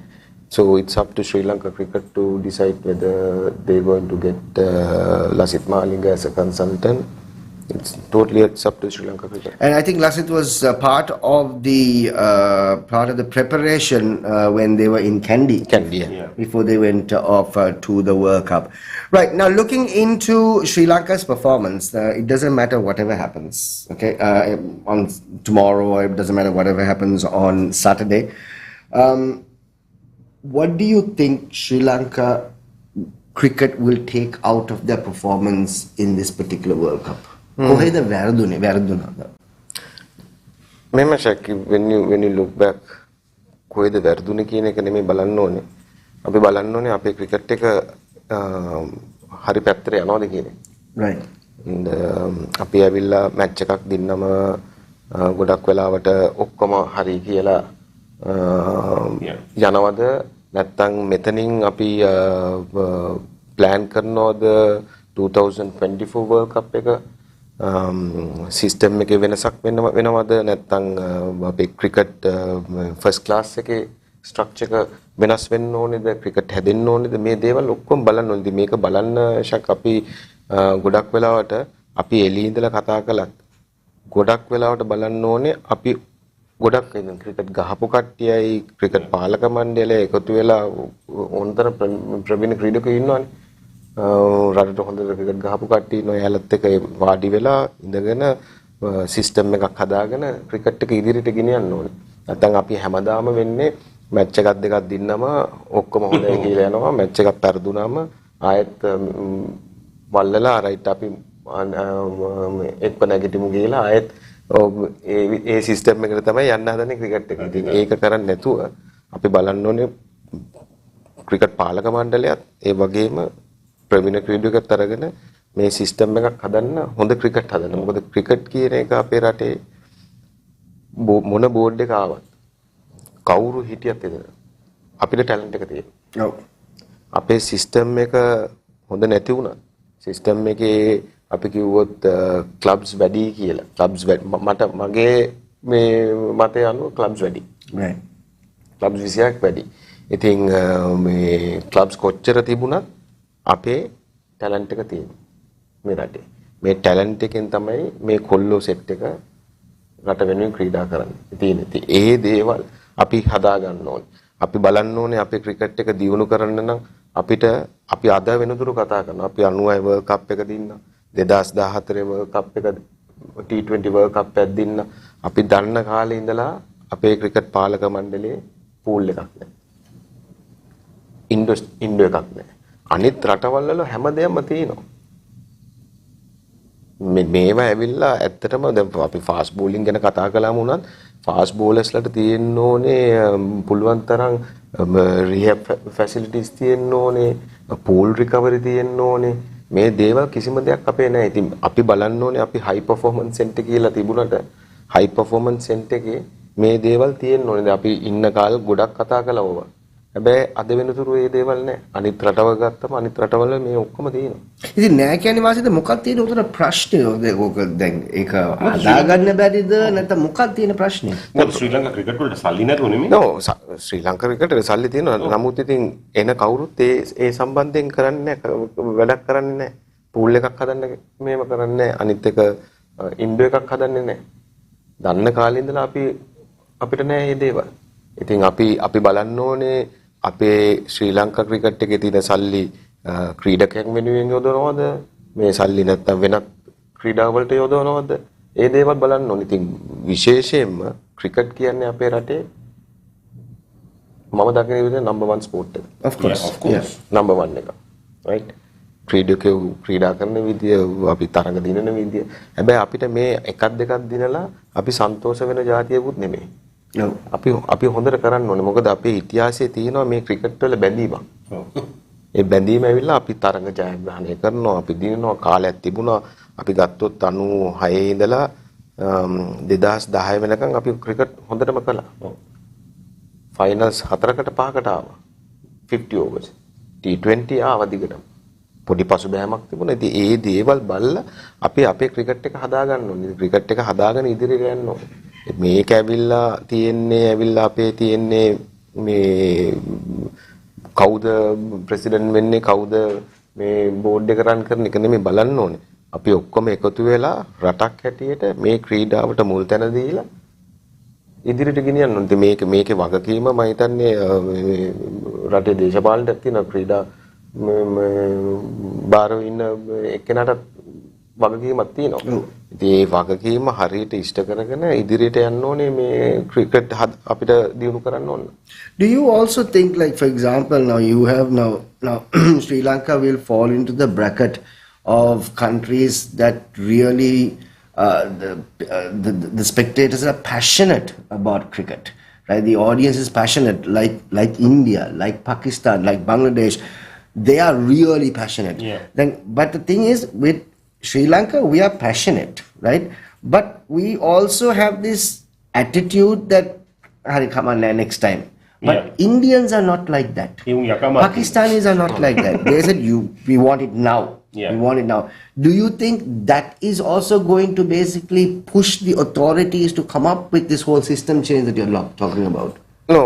So it's up to Sri Lanka cricket to decide whether they're going to get Lasith Malinga as a consultant. It's up to Sri Lanka cricket. And I think Lasith was part of the preparation when they were in Kandy. Yeah. Before they went off to the World Cup. Right, now looking into Sri Lanka's performance, it doesn't matter whatever happens, okay, on tomorrow, or it doesn't matter whatever happens on Saturday. What do you think Sri Lanka cricket will take out of their performance in this particular World Cup? කොහෙද වැරදුනද? මෙහෙම ශක්ති when you look back කොහෙද වැරදුනේ කියන එක නෙමෙයි බලන්න ඕනේ. අපි බලන්න ඕනේ අපේ ක්‍රිකට් එක හරි පැත්තට යනවද කියන එක. Right. And අපි ඇවිල්ලා මැච් එකක් දින්නම ගොඩක් වෙලාවට ඔක්කොම හරි කියලා යනවද නැත්නම් මෙතනින් අපි plan කරනවද 2024 World Cup එක සිස්ටම් එකේ වෙනසක් වෙනවද නැත්නම් අපේ ක්‍රිකට් ෆස්ට් ක්ලාස් එකේ ස්ට්‍රක්චර් එක වෙනස් වෙන්න ඕනේද ක්‍රිකට් හැදෙන්න ඕනේද මේ දේවල් ඔක්කොම බලන්න ඕනේ. මේක බලන්න ශක් අපි ගොඩක් වෙලාවට අපි එළියේ ඉඳලා කතා කළත් ගොඩක් වෙලාවට බලන්න ඕනේ අපි ගොඩක් ක්‍රිකට් ගහපු කට්ටියයි ක්‍රිකට් පාලක මණ්ඩලය එකතු වෙලා ඕනතර ප්‍රවීණ ක්‍රීඩකයෝ ඉන්නවනේ. රටට හොඳ ක්‍රිකට් ගහපු කට්ටිය ඉන්නවා. එයාලත් එක්ක වාඩි වෙලා ඉඳගෙන සිස්ටම් එකක් හදාගෙන ක්‍රිකට් එක ඉදිරියට ගෙනියන්න ඕනේ. නැත්නම් අපි හැමදාම වෙන්නේ මැච් එකක් දෙකක් දින්නම ඔක්කොම හොඳයි කියලා යනවා. මැච් එකක් පෙරදුනම ආයෙත් වල්ලලා රයිට් අපි එක්ක නැගිටිමු කියලා ආයෙත් ඒ සිස්ටම් එකට තමයි යන්න හදන්නේ ක්‍රිකට් එක. ඉතින් ඒක කරන්නේ නැතුව අපි බලන්න ඕනේ ක්‍රිකට් පාලක මණ්ඩලයත් ඒ වගේම ප්‍රවීණ ක්‍රීඩකයන්ට අරගෙන මේ සිස්ටම් එකක් හදන්න හොඳ ක්‍රිකට් හදන්න. මොකද ක්‍රිකට් කියන එක අපේ රටේ මොන බෝඩ් එක ආවත් කවුරු හිටියත් අපිට ටැලන්ට් එක තියෙනවා. අපේ සිස්ටම් එක හොඳ නැති වුණා. සිස්ටම් එකේ අපි කිව්වොත් ක්ලබ්ස් වැඩි කියලා. ක්ලබ්ස් මගේ මේ මතය අනුව ක්ලබ්ස් වැඩි. Right. ක්ලබ්ස් 20ක් වැඩි. ඉතින් මේ ක්ලබ්ස් කොච්චර තිබුණත් අපේ ටැලන්ට් එක තියෙනවා මේ රටේ. මේ ටැලන්ට් එකෙන් තමයි මේ කොල්ලෝ සෙට් එක රට වෙනුවෙන් ක්‍රීඩා කරන්නේ. ඉතින් ඒ දේවල් අපි හදා ගන්න ඕනේ. අපි බලන්න ඕනේ අපේ ක්‍රිකට් එක දියුණු කරන්න නම් අපි අද වෙනතුරු කතා කරනවා. අපි 96 World Cup එක දින්නා. 2014 World Cup එක T20 World Cup එකක් දින්නා. අපි දන්න කාලේ ඉඳලා අපේ ක්‍රිකට් පාලක මණ්ඩලයේ පූල් එකක් නැහැ. ඉන්ඩෝ එකක් නැහැ. අනිත් රටවල් වල හැමදේම තියෙනවා. මේවා ඇවිල්ලා ඇත්තටම දැන් අපි ෆාස්ට් බෝලින් ගැන කතා කළාම උනත් ෆාස්ට් බෝලර්ස්ලාට තියෙන්න ඕනේ පුළුවන් තරම් රිහැබ් ෆැසිලිටිස් තියෙන්න ඕනේ පූල් රිකවරි තියෙන්න ඕනේ මේ දේවල් කිසිම දෙයක් අපේ නැහැ. ඉතින් අපි බලන්න ඕනේ අපි හයි පර්ෆෝමන්ස් සෙන්ටර් කියලා තිබුණාට හයි පර්ෆෝමන්ස් සෙන්ටර් එකේ මේ දේවල් තියෙන්න ඕනේ. අපි ඉන්න කාල ගොඩක් කතා කළා ඕවා. හැබැයි අද වෙනතුරු මේ දේවල් නැහැ. අනිත් රටවල් ගත්තම අනිත් රටවල මේ ඔක්කොම තියෙනවා. ඉතින් නෑ කියන්නේ වාසියද මොකක්ද තියෙන උතන ප්‍රශ්නේ? ඕක දැන් ඒක හදාගන්න බැරිද නැත්නම් මොකක්ද තියෙන ප්‍රශ්නේ? මොකද ශ්‍රී ලංකා ක්‍රිකට් වලට සල්ලි නැතුව නෙමෙයි. නෝ ශ්‍රී ලංකා ක්‍රිකට් සල්ලි තියෙනවා. නමුත් ඉතින් එන කවුරුත් ඒ සම්බන්ධයෙන් කරන්නේ වැඩක් කරන්නේ නැහැ. පූල් එකක් හදන්න මේව කරන්නේ නැහැ. අනිත් එක ඉන්ඩෝ එකක් හදන්නේ නැහැ. දන්න කාලේ ඉඳලා අපිට නැහැ මේ දේවල්. ඉතින් අපි බලන්න ඕනේ අපේ ශ්‍රී ලංකා ක්‍රිකට් එකේ තියෙන සල්ලි ක්‍රීඩකයන් වෙනුවෙන් යොදවනවද මේ සල්ලි නැත්තම් වෙනත් ක්‍රීඩා වලට යොදවනවද ඒ දේවල් බලන්න ඕනේ. ඉතින් විශේෂයෙන්ම ක්‍රිකට් කියන්නේ අපේ රටේ මම දකින විදිහට නම්බර් 1 ස්පෝර්ට් එක. Of course. නම්බර් 1 එක. right? ක්‍රීඩකයෝ ක්‍රීඩා කරන විදිය අපි තරඟ දිනන විදිය. හැබැයි අපිට මේ එකක් දෙකක් දිනලා අපි සන්තෝෂ වෙන જાතියකුත් නෙමෙයි. අපි හොඳට කරන්න ඕනේ. මොකද අපේ ඉතිහාසයේ තියෙනවා මේ ක්‍රිකට් වල බැඳීමක්. ඒ බැඳීම ඇවිල්ලා අපි තරඟ ජයග්‍රහණය කරනවා. අපි දිනනවා කාලයක් තිබුණා. අපි ගත්තොත් 96 ඉඳලා 2010 වෙනකන් අපි ක්‍රිකට් හොඳටම කළා. ෆයිනල්ස් 4කට 5කට ආවා. 50 overs. T20 ආවා දිගටම. පොඩි පසුබෑමක් තිබුණා. ඉතින් ඒ දේවල් බලලා අපි අපේ ක්‍රිකට් එක හදාගන්න ඕනේ. ක්‍රිකට් එක හදාගෙන ඉදිරියට යන්න ඕනේ. මේක ඇවිල්ලා අපේ තියෙන්නේ මේ කවුද ප්‍රෙසිඩන්ට් වෙන්නේ කවුද මේ බෝඩ් එක රන් කරන එක නෙමෙයි බලන්න ඕනේ. අපි ඔක්කොම එකතු වෙලා රටක් හැටියට මේ ක්‍රීඩාවට මුල් තැන දීලා ඉදිරියට ගෙනියන්න ඕනේ. මේකේ වගකීම මම හිතන්නේ රටේ දේශපාලනයක් තියෙන ක්‍රීඩා බාරව ඉන්න එක්කෙනාට වගකීමක් තියෙනවා. ඉතින් ඒ වගකීම හරියට ඉෂ්ට කරගෙන ඉදිරියට යන්න ඕනේ මේ ක්‍රිකට් අපිට දියුණු කරන්න ඕන. Do you also think, like for example, now you have now Sri Lanka will fall into the bracket of countries that really the spectators are passionate about cricket, right? The audience is passionate, like India, like Pakistan, like Bangladesh. They are really passionate. Yeah. But the thing is, with Sri Lanka, we are passionate, right? But we also have this attitude that, Hari, come on, next time. But Indians are not like that. Pakistanis are not like that. They said, we want it now. Yeah. We want it now. Do you think that is also going to basically push the authorities to come up with this whole system change that you're talking about? No.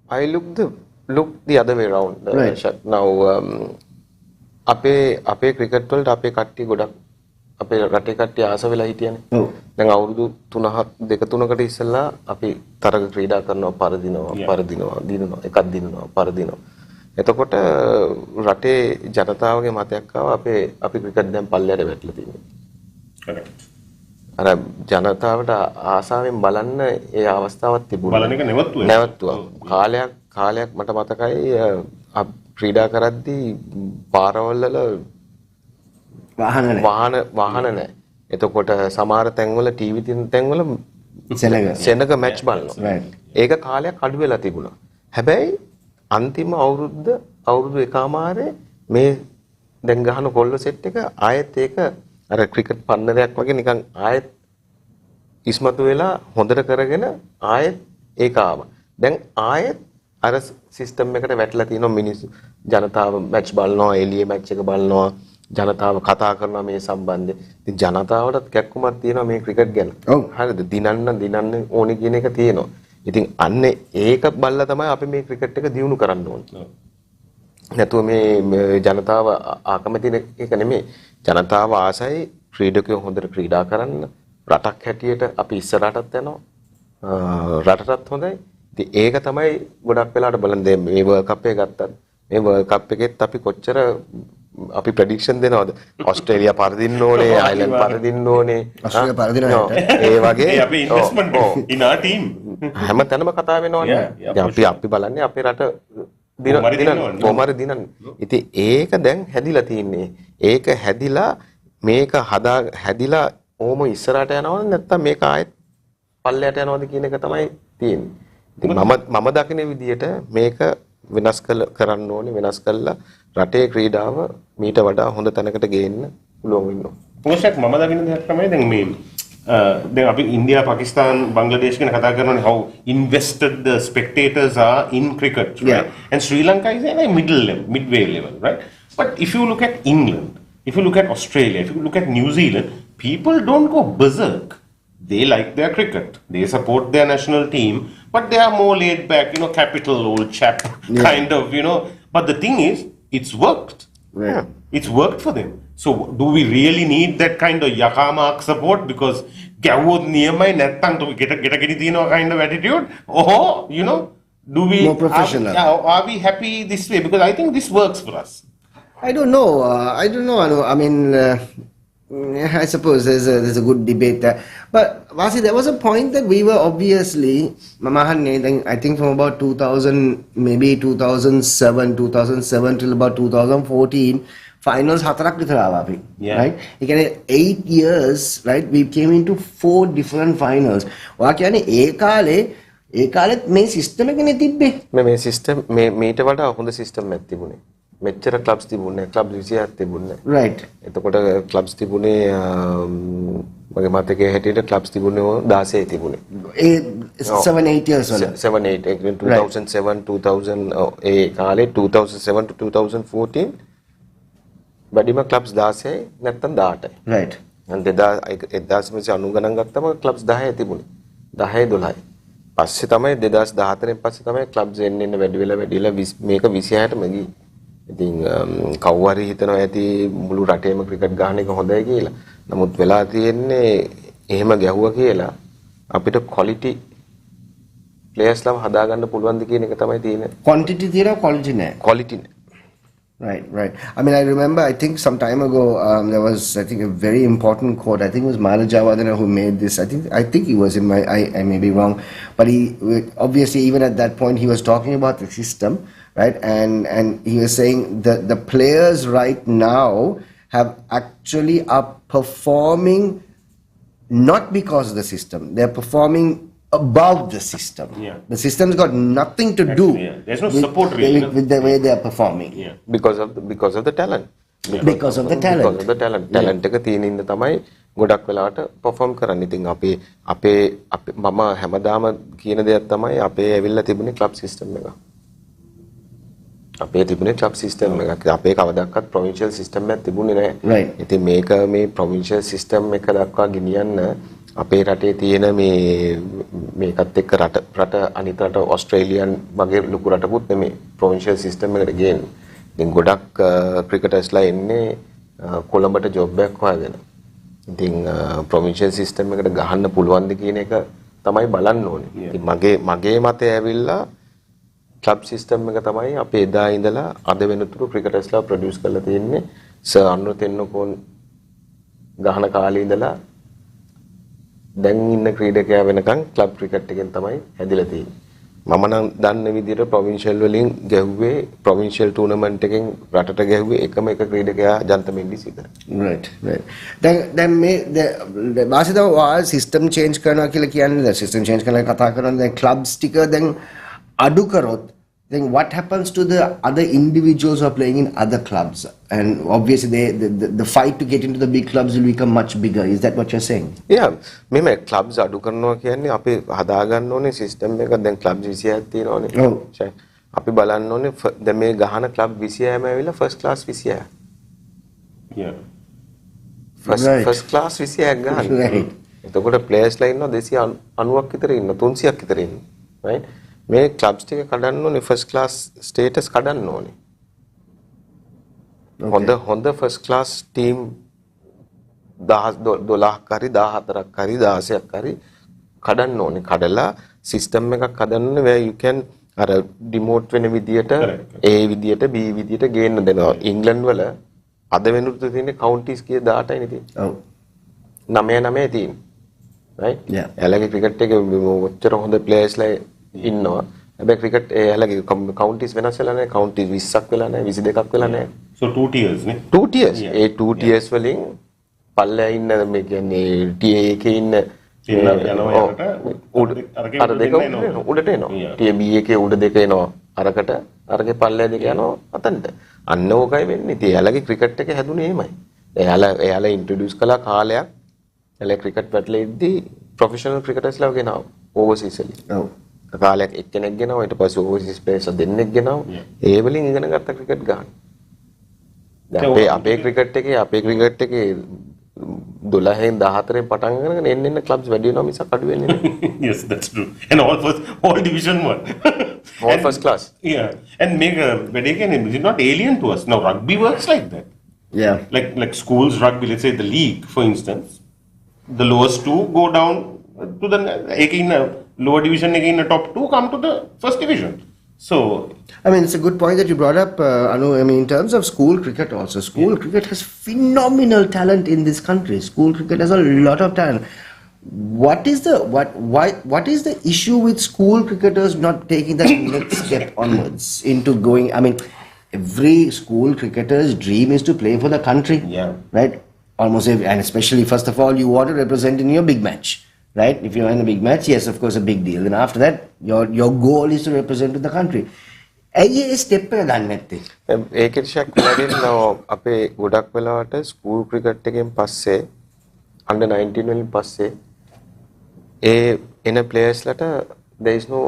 I look the other way around. Right. Now, අපේ cricket වලට අපේ කට්ටිය ගොඩක් අපේ රටේ කට්ටිය ආස වෙලා හිටියනේ. දැන් අවුරුදු 3-4කට ඉස්සෙල්ලා අපි තරග ක්‍රීඩා කරනවා දිනනවා එකක් දිනනවා පරදිනවා. එතකොට රටේ ජනතාවගේ මතයක් ආවා අපි ක්‍රිකට් දැන් පල්ලයට වැටලා තියෙනවා. correct. අර ජනතාවට ආසාවෙන් බලන්න ඒ අවස්ථාවක් තිබුණා. බලන එක නැවතුවා. කාලයක් මට මතකයි ක්‍රීඩා කරද්දී පාරවල් වල වාහන නැහැ. එතකොට සමහර තැන්වල ටීවී තියෙන තැන්වල සෙනග මැච් බලනවා. ඒක කාලයක් අඩු වෙලා තිබුණා. හැබැයි අන්තිම අවුරුදු එකමාරේ මේ දැන් ගහන කොල්ල සෙට් එක ආයෙත් ඒක අර ක්‍රිකට් පන්නරයක් වගේ නිකන් ආයෙත් ඉස්මතු වෙලා හොඳට කරගෙන ආයෙත් ඒක ආවා. දැන් ආයෙත් අර සිස්ටම් එකට වැටලා තියෙනවා මිනිස්සු. ජනතාව මැච් බලනවා, එළියේ මැච් එක බලනවා, ජනතාව කතා කරනවා මේ සම්බන්ධයෙන්. ඉතින් ජනතාවටත් කැක්කුමක් තියෙනවා මේ ක්‍රිකට් ගැන. හරිද? දිනන්න ඕනේ කියන එක තියෙනවා. ඉතින් අන්නේ ඒක බලලා තමයි අපි මේ ක්‍රිකට් එක දියුණු කරන්න ඕනේ. නැතුව මේ ජනතාව ආකමැති එක නෙමෙයි. ජනතාව ආසයි ක්‍රීඩකයෝ හොඳට ක්‍රීඩා කරන්න. රටක් හැටියට අපි ඉස්සරහටත් යනවා. රටටත් හොඳයි. ඉතින් ඒක තමයි ගොඩක් වෙලාවට බලන්නේ මේ වර්ල්ඩ් කප් එක ගත්තත් මේ වර්ල්ඩ් කප් එකෙත් අපි කොච්චර අපි ප්‍රෙඩික්ෂන් දෙනවද ඕස්ට්‍රේලියා පරදින්න ඕනේ අයිලන්ඩ් පරදින්න ඕනේ ඕස්ට්‍රේලියා පරදිනවා ඒ වගේ අපි ඉන්වෙස්ට්මන්ට් in our team හැමතැනම කතා වෙනවනේ. අපි බලන්නේ අපේ රට කොමාරි දිනන. ඉතින් ඒක දැන් හැදිලා තින්නේ. ඒක හැදිලා මේක හැදිලා ඕම ඉස්සරහට යනවද නැත්නම් මේක ආයෙත් පල්ලයට යනවද කියන එක තමයි තියෙන්නේ. ඉතින් මම දකින විදිහට මේක වෙනස් කරන්න ඕනේ, වෙනස් කළා රටේ ක්‍රීඩාව මීට වඩා හොඳ තැනකට ගේන්න පුළුවන් වෙනවා. මොකක්ද මම දකින දේ තමයි දැන් මේ then අපි India, Pakistan, Bangladesh ගැන කතා කරනවානේ how invested the spectators are in cricket, right? Yeah. And Sri Lanka is at a midway level, right? But if you look at England, if you look at Australia, if you look at New Zealand, people don't go berserk. They like their cricket. They support their national team, but they are more laid back, capital old chap kind of, But the thing is, it's worked. Yeah. It's worked for them. So do we really need that kind of yakamak support? Because gavod niyamai nattang to get a kind of attitude? Do we more professional? Are we happy this way? Because I think this works for us. I don't know. Anu. I mean, I suppose there's a good debate there. But Vasi, there was a point that we were obviously, I think from about 2007 till about 2014, finals hatarak vithara aawa api, right? It can 8 years, right? We came into 4 different finals. Oya kiyane ඒ කාලෙත් මේ system එකනේ තිබ්බේ. මේ system මේට වඩා හොඳ system එකක් තිබුණේ. මෙච්චර ක්ලබ්ස් තිබුණේ නැහැ. ක්ලබ් 27ක් තිබුණේ. Right. එතකොට ක්ලබ්ස් තිබුණේ මගේ මතකයේ හැටියට ක්ලබ්ස් තිබුණේ 16 තිබුණේ. 7-8 years වල. 7-8 2007 2000 ඒ කාලේ 2007 to 2014 වැඩිම ක්ලබ්ස් 16යි නැත්නම් 18යි. Right. and 1990 ගණන් ගත්තම ක්ලබ්ස් 10යි තිබුණේ. 10 12යි. පස්සේ තමයි 2014 පස්සේ තමයි ක්ලබ්ස් එන්න වැඩි වෙලා මේක 26ටම ගියේ. ඉතින් කවුරු හරි හිතනවා ඇති මුළු රටේම ක්‍රිකට් ගහන එක හොඳයි කියලා. නමුත් වෙලා තියෙන්නේ එහෙම ගැහුවා කියලා අපිට quality players ලා හදාගන්න පුළුවන්ද කියන එක තමයි තියෙන්නේ. Quantity තියෙනවා, quality නැහැ. Quality නැහැ. Right. I mean, I remember, I think some time ago, there was, I think, a very important quote. I think it was Mala Javadana who made this. I think he was in I may be wrong, but he, obviously, even at that point, he was talking about the system, right? And he was saying that the players right now are performing not because of the system. They're performing above the system. Yeah. The system's got nothing to do There's no support really, with the way they are performing. Yeah. because of the talent. Because of the talent. talent එක තියෙන ඉඳ තමයි ගොඩක් වෙලාවට perform කරන්නේ. ඉතින් අපේ මම හැමදාම කියන දෙයක් තමයි අපේ ඇවිල්ලා තිබුණේ club system එක. අපේ තිබුණේ club system එකක්. අපේ කවදාවත් provincial system එකක් තිබුණේ නැහැ. Right. ඉතින් මේක මේ provincial system එක දක්වා ගෙනියන්න අපේ රටේ තියෙන මේකත් එක්ක රට අනිත් රට ඕස්ට්‍රේලියාන් වගේ ලොකු රටකුත් නෙමෙයි provincial system එකට ගේන්නේ. ඉතින් ගොඩක් ක්‍රිකටර්ස්ලා එන්නේ කොළඹට ජොබ් එකක් හොයාගෙන. ඉතින් provincial system එකට ගහන්න පුළුවන්ද කියන එක තමයි බලන්න ඕනේ. ඉතින් මගේ මතය ඇවිල්ලා club system එක තමයි අපි එදා ඉඳලා අද වෙනතුරු ක්‍රිකටර්ස්ලා ප්‍රොඩියුස් කරලා තියෙන්නේ. සර් අනුර තෙන්නකෝන් ගහන කාලේ ඉඳලා දැන් ඉන්න ක්‍රීඩකයා වෙනකන් ක්ලබ් ක්‍රිකට් එකෙන් තමයි හැදිලා තියෙන්නේ. මම නම් දන්න විදිහට ප්‍රොවින්ෂල් වලින් ගැහුවේ ප්‍රොවින්ෂල් ටූර්නමන්ට් එකෙන් රටට ගැහුවේ එකම එක ක්‍රීඩකයා ජන්ත මෙන්ඩිස් විතරයි. Right. දැන් මේ වාසිත සිස්ටම් චේන්ජ් කරනවා කියලා කියන්නේ සිස්ටම් චේන්ජ් කරනවා කතා කරනවා දැන් ක්ලබ්ස් ටික දැන් අඩු කරොත් then what happens to the other individuals who are playing in other clubs? And obviously the fight to get into the big clubs will become much bigger. Is that what you're saying? Yeah. මේ clubs අඩු කරනවා කියන්නේ අපි හදාගන්න ඕනේ system එක. දැන් clubs 26ක් තියෙනවානේ. ඔව්. අපි බලන්න ඕනේ දැන් මේ ගහන club 26ම ඇවිල්ලා first class 26. Yeah. first class 26ක් ගහන. Right. එතකොට players ලා ඉන්නවා 290ක් විතර ඉන්නවා 300ක් විතර ඉන්නවා. right? මේ ක්ලබ්ස් ටික කඩන්න ඕනේ ෆස්ට් ක්ලාස් ස්ටේටස් කඩන්න ඕනේ. හොඳ ෆස්ට් ක්ලාස් ටීම් 12ක් හරි 14ක් හරි 16ක් හරි කඩන්න ඕනේ. කඩලා සිස්ටම් එකක් හදන්න ඕනේ where you can අර ඩිමෝට් වෙන විදියට A විදියට B විදියට ගේන්න දෙනවා. ඉංග්ලන්ඩ් වල අද වෙනුත් තියෙන කවුන්ටිස් කීය 18යිනේ තියෙන්නේ. ඔව්. 9 තියෙන්නේ. right? Yeah. එයාලගේ ක්‍රිකට් එකේ ඔච්චර හොඳ ප්ලේයර්ස්ලා ඉන්නවා. හැබැයි ක්‍රිකට් එයාලගේ කවුන්ටිස් වෙනස් වෙලා නැහැ. කවුන්ටිස් 20ක් වෙලා නැහැ, 22ක් වෙලා නැහැ. So 2 tiers නේ. 2 tiers. ඒ 2 tiers වලින් පල්ලෙහා ඉන්න මේ කියන්නේ TA එකේ ඉන්න අර දෙක උඩට එනවා. TA B එකේ උඩ දෙක එනවා. අරකට අරගේ පල්ලෙහා දෙක යනවා අතනට. අන්න ඕකයි වෙන්නේ. ඉතින් එයාලගේ ක්‍රිකට් එක හැදුනේ එහෙමයි. එයාලා ඉන්ට්‍රොඩියුස් කළා කාලයක්. එයාලා ක්‍රිකට් පැටලෙ ඉද්දී ප්‍රොෆෙෂනල් ක්‍රිකටර්ස්ලා ගෙනාවා ඕවර්සීස් වලින්. ඔව්. කාලයක් එක්කෙනෙක් ගෙනාවා ඊට පස්සේ ඕවර්සීස් ප්ලේයර්ස් දෙන්නෙක් ගෙනාවා. ඒ වලින් ඉගෙන ගත්ත ක්‍රිකට් ගන්න. අපේ ක්‍රිකට් එකේ 12න් 14න් පටන් ගන්නගෙන එන්න ක්ලබ්ස් වැඩි වෙනවා මිසක් අඩු වෙන්නේ නැහැ. Yes, that's true. And all division 1. All first class. Yeah. And make but again it's not alien to us. Now rugby works like that. Yeah. Like schools rugby, let's say the league, for instance, the lowest two go down to the lower division, again the top two come to the first division. So I mean, it's a good point that you brought up, Anu. I mean, in terms of school cricket also, cricket has phenomenal talent in this country. School cricket has a lot of talent. What is the issue with school cricketers not taking that next step onwards into going? I mean, every school cricketer's dream is to play for the country. Yeah. Right. Almost every, and especially first of all, you want to represent in your big match. Right? If you're in a big match, yes, of course, a big deal. Then after that, your goal is to represent to the country. ඇයි ඒ step එක ගන්න නැත්තේ? ඒකෙත් ෂක් වැඩිනවා අපේ ගොඩක් වෙලාවට school cricket එකෙන් පස්සේ under 19 වලින් පස්සේ ඒ එන ප්ලේයර්ස්ලට there is no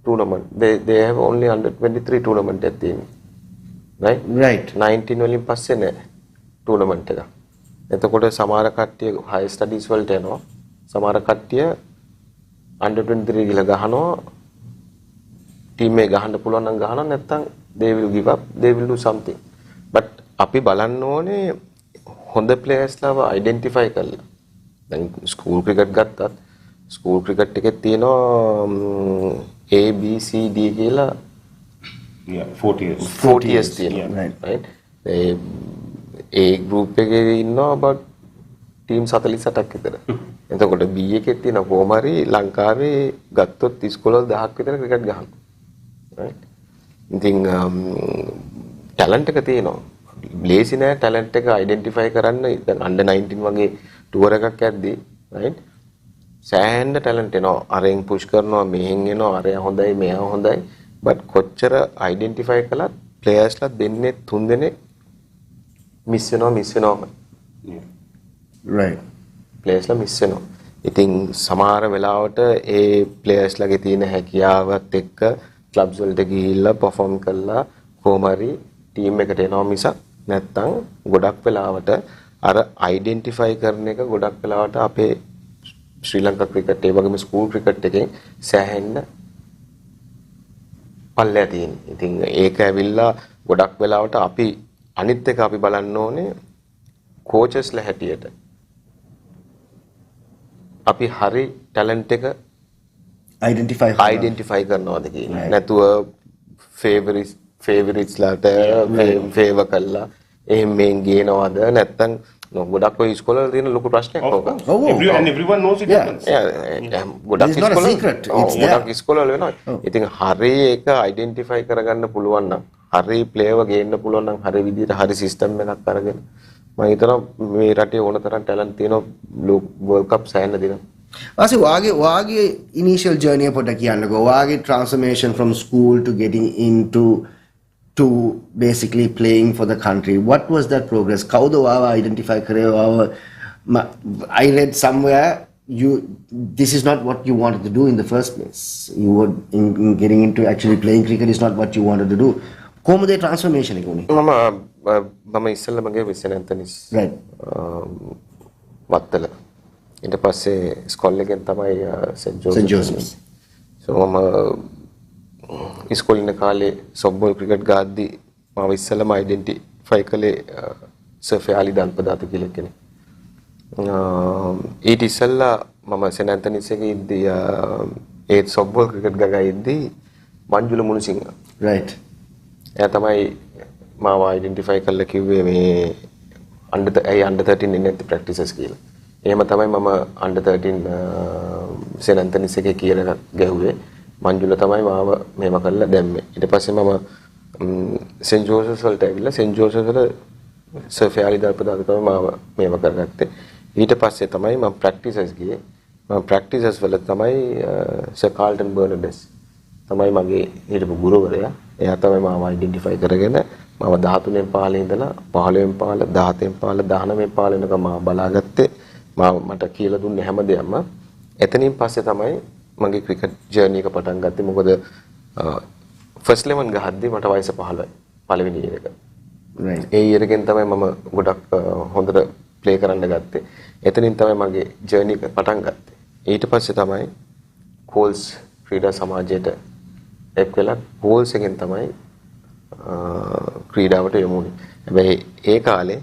tournament. They have only under 23 tournament එකක් තියෙනවා. Right? 19 වලින් පස්සේ නෑ tournament එක. එතකොට සමහර කට්ටිය high studies වලට යනවා. සමහර කට්ටිය under 23 ගිහලා ගහනවා ටීම් එක ගහන්න පුළුවන් නම් ගහනවා නැත්නම් they will give up, they will do something. But අපි බලන්න ඕනේ හොඳ ප්ලේයර්ස්ලාව identify කරලා. දැන් ස්කූල් ක්‍රිකට් ගත්තත් ස්කූල් ක්‍රිකට් එකේ තියෙනවා A B C D කියලා 4 tiers තියෙනවා. Right? ඒ group එකේ ඉන්නවා about ටීම් 48ක් විතර. එතකොට B එකේ තියෙන කොහොම හරි ලංකාවේ ගත්තොත් ඉස්කෝලවල 1000ක් විතර ක්‍රිකට් ගහනවා. Right? ඉතින් ටැලන්ට් එක තියෙනවා. ලේසි නෑ ටැලන්ට් එක අයිඩෙන්ටිෆයි කරන්න. දැන් under 19 වගේ ටුවර් එකක් යද්දී right? සෑහෙන ටැලන්ට් එනවා. අරෙන් පුෂ් කරනවා, මෙහෙන් එනවා, අරයා හොඳයි, මෙයා හොඳයි. බට් කොච්චර අයිඩෙන්ටිෆයි කළත් ප්ලේයර්ස්ලා දෙන්නේ 3 දෙනෙක් මිස් වෙනවා. Right. ප්ලේයර්ස්ලා මිස් වෙනවා. ඉතින් සමහර වෙලාවට ඒ ප්ලේයර්ස්ලාගේ තියෙන හැකියාවත් එක්ක ක්ලබ්ස් වලට ගිහිල්ලා perform කරලා කොහොම හරි ටීම් එකට එනවා මිසක් නැත්තම් ගොඩක් වෙලාවට අර අයිඩෙන්ටිෆයි කරන එක ගොඩක් වෙලාවට අපේ ශ්‍රී ලංකා ක්‍රිකට් ඒ වගේම ස්කූල් ක්‍රිකට් එකෙන් සෑහෙන්න පල්ලෙහා තියෙනවා. ඉතින් ඒක ඇවිල්ලා ගොඩක් වෙලාවට අපි අනිත් එක අපි බලන්න ඕනේ කෝචස්ලා හැටියට අපි හරි ටැලන්ට් එක අයිඩෙන්ටිෆයි කරනවාද කියලා. නැතුව ෆේවරිට්ස්ලාට ෆේවර් කළා එහෙම මෙන් ගේනවද නැත්නම් ගොඩක් ඔය ඉස්කෝලවල තියෙන ලොකු ප්‍රශ්නයක් ඕක. Everyone knows it happens. ගොඩක් ඉස්කෝලවල වෙනවා. ඉතින් හරි ඒක අයිඩෙන්ටිෆයි කරගන්න පුළුවන් නම් හරි ප්ලේයර්ව ගේන්න පුළුවන් නම් හරි විදිහට හරි සිස්ටම් එකක් අරගෙන මම හිතනවා මේ රටේ ඕන තරම් ටැලන්ට් තියෙනවා World Cup සෑහෙන දිනක්. Ase wage initial journey පොඩ්ඩක් කියන්නකෝ. Wage transformation from school to getting into to basically playing for the country. What was that progress? Kawuda wawa identify kare wawa? I read somewhere this is not what you wanted to do in the first place. You were in getting into actually playing cricket is not what you wanted to do. කොහොමද ඒ transformation එක උනේ? මම ඉස්සෙල්ලා මගේ විසෙන් Anthony's right Wattala ඊට පස්සේ school එකෙන් තමයි සෙන්ට් ජෝසෆ්ස්. so මම ඉස්කෝලේ ඉන්න කාලේ සොෆ්ට්බෝල් ක්‍රිකට් ගාද්දී මම ඉස්සෙල්ලාම අයිඩෙන්ටිෆයි කළේ සර් ෆයාලි දන්පදාත කියලා කෙනෙක්. ඊට ඉස්සෙල්ලා මම සෙන්ට් ඇන්තනිස් එකේ ඉද්දී ඒ සොෆ්ට්බෝල් ක්‍රිකට් ගගා ඉද්දී මංජුල මුණුසිංහ right එයා තමයි මාව අයිඩෙන්ටිෆයි කරලා කිව්වේ මේ under 13 ඉන්නේ නැති ප්‍රැක්ටිසස් කියලා. එහෙම තමයි මම under 13 සෙන් ඇන්තනිස් එකේ කියලා ගැහුවේ. මංජුල තමයි මාව මේව කරලා දැම්මේ. ඊට පස්සේ මම සෙන්ට් ජෝසෆ්ස් වලට ඇවිල්ලා සෙන්ට් ජෝසෆ්ස් වල සර් ෆෙයාලි දල්පදාද තමයි මාව මේව කරගත්තේ. ඊට පස්සේ තමයි මම ප්‍රැක්ටිසස් ගියේ. මම ප්‍රැක්ටිසස් වල තමයි සර් කාල්ටන් බර්නඩස් තමයි මගේ හිටපු ගුරුවරයා. එයා තමයි මාව අයිඩෙන්ටිෆයි කරගෙන මම 13 පාලේ ඉඳලා 15 පාල 17 පාල 19 පාල වෙනකම් මාව බලාගත්තේ. මට කියලා දුන්නේ හැමදේම. එතනින් පස්සේ තමයි මගේ ක්‍රිකට් ජර්නි එක පටන් ගත්තේ. මොකද ෆස්ට් 11 ගහද්දි මට වයස 15යි පළවෙනි ඉයර් එක. right. ඒ ඉයර් එකෙන් තමයි මම ගොඩක් හොඳට ප්ලේ කරන්න ගත්තේ. එතනින් තමයි මගේ ජර්නි එක පටන් ගත්තේ. ඊට පස්සේ තමයි කෝල්ස් ක්‍රීඩා සමාජයට එක් වෙලා කෝල්ස් එකෙන් තමයි ක්‍රීඩාවට යොමු වුණේ. හැබැයි ඒ කාලේ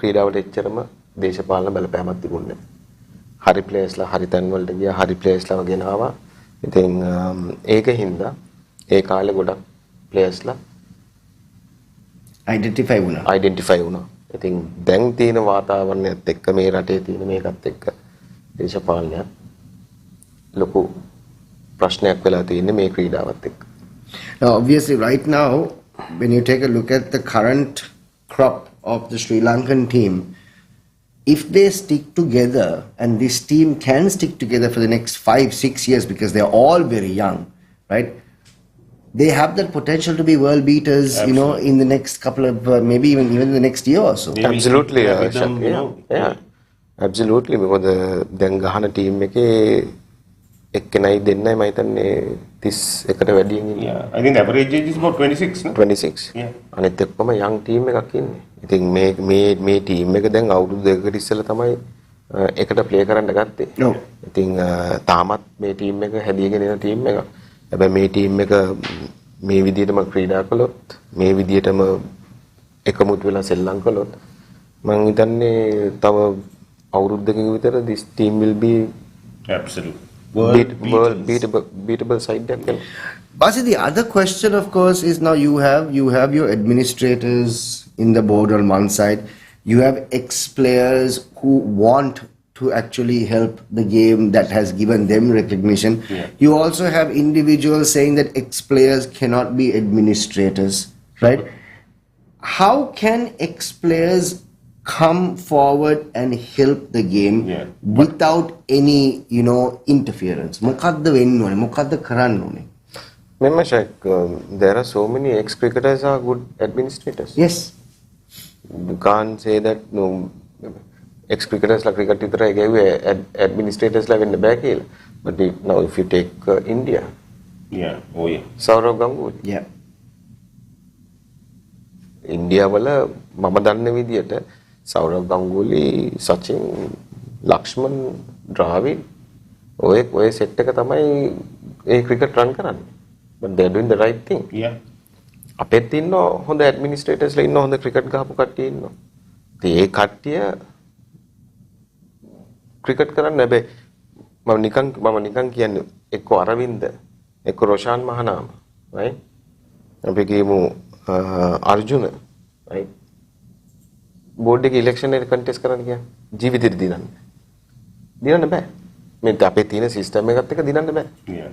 ක්‍රීඩාවට එච්චරම දේශපාලන බලපෑමක් තිබුණේ නැහැ. හරි ප්ලේයර්ස්ලා හරි තැන් වලට ගියා, හරි ප්ලේයර්ස්ලා ගෙනාවා. ඉතින් ඒකින්ද ඒ කාලේ ගොඩක් ප්ලේයර්ස්ලා අයිඩෙන්ටිෆයි වුණා. ඉතින් දැන් තියෙන වාතාවරණයත් එක්ක මේ රටේ තියෙන මේකත් එක්ක දේශපාලනයක් ලොකු ප්‍රශ්නයක් වෙලා තියෙන්නේ මේ ක්‍රීඩාවත් එක්ක. Now, obviously, right now, when you take a look at the current crop of the Sri Lankan team, if they stick together, and this team can stick together for the next 5-6 years because they're all very young, right? They have that potential to be world beaters, Absolutely. you know, in the next couple of, maybe even the next year or so. Maybe Absolutely, with them, you know. yeah. Absolutely, because දැන් ගහන team එකේ එක්කෙනයි දෙන්නයි මම හිතන්නේ 31කට වැඩියෙන් ඉන්නේ. Yeah, I think the average age is about 26, no? 26. Yeah. අනිත් එක්කම යන් ටීම් එකක් ඉන්නේ. ඉතින් මේ ටීම් එක දැන් අවුරුදු දෙකකට ඉස්සෙල්ලා තමයි එකට ප්ලේ කරන්න ගත්තේ. ඔව්. ඉතින් තාමත් මේ ටීම් එක හැදීගෙන යන ටීම් එකක්. හැබැයි මේ ටීම් එක මේ විදිහටම ක්‍රීඩා කළොත්, මේ විදිහටම එකමුතු වෙලා සෙල්ලම් කළොත් මම හිතන්නේ තව අවුරුදු දෙකක විතර this team will be Absolutely. beatable side that can. Basi, the other question, of course, is now you have your administrators in the board on one side. You have ex-players who want to actually help the game that has given them recognition. Yeah. You also have individuals saying that ex-players cannot be administrators, right? How can ex-players come forward and help the game without any, interference? Mokadda wennu one, mokadda karannu one. Remember, Sheikh, there are so many ex-cricketers are good administrators. Yes. You can't say that no ex-cricketers like cricket විතරයි ගෑවේ administrators ලා වෙන්න බෑ කියලා. But now if you take India. Yeah. Oh yeah. Sourav Ganguly. Yeah. India වල මම දන්න විදියට Sourav Ganguly, Sachin, Lakshman, Dravid ඔය සෙට් එක තමයි ඒ ක්‍රිකට් රන් කරන්නේ. But they are doing the right thing. Yeah. අපෙත් ඉන්නවා හොඳ ඇඩ්මිනිස්ට්‍රේටර්ස්ලා ඉන්නවා හොඳ ක්‍රිකට් ගහපු කට්ටිය ඉන්නවා. ඉතින් ඒ කට්ටිය ක්‍රිකට් කරන්නේ හැබැයි මම නිකන් කියන්නේ එක්ක අරවින්ද එක්ක රොෂාන් මහනාම right අපි කියමු අර්ජුන right බෝඩ් එකේ ඉලෙක්ෂන් එක කන්ටෙස්ට් කරන්න කියන්නේ ජීවිතේට දිනන්න බෑ මේ අපේ තියෙන සිස්ටම් එකත් එක්ක දිනන්න බෑ. Yeah.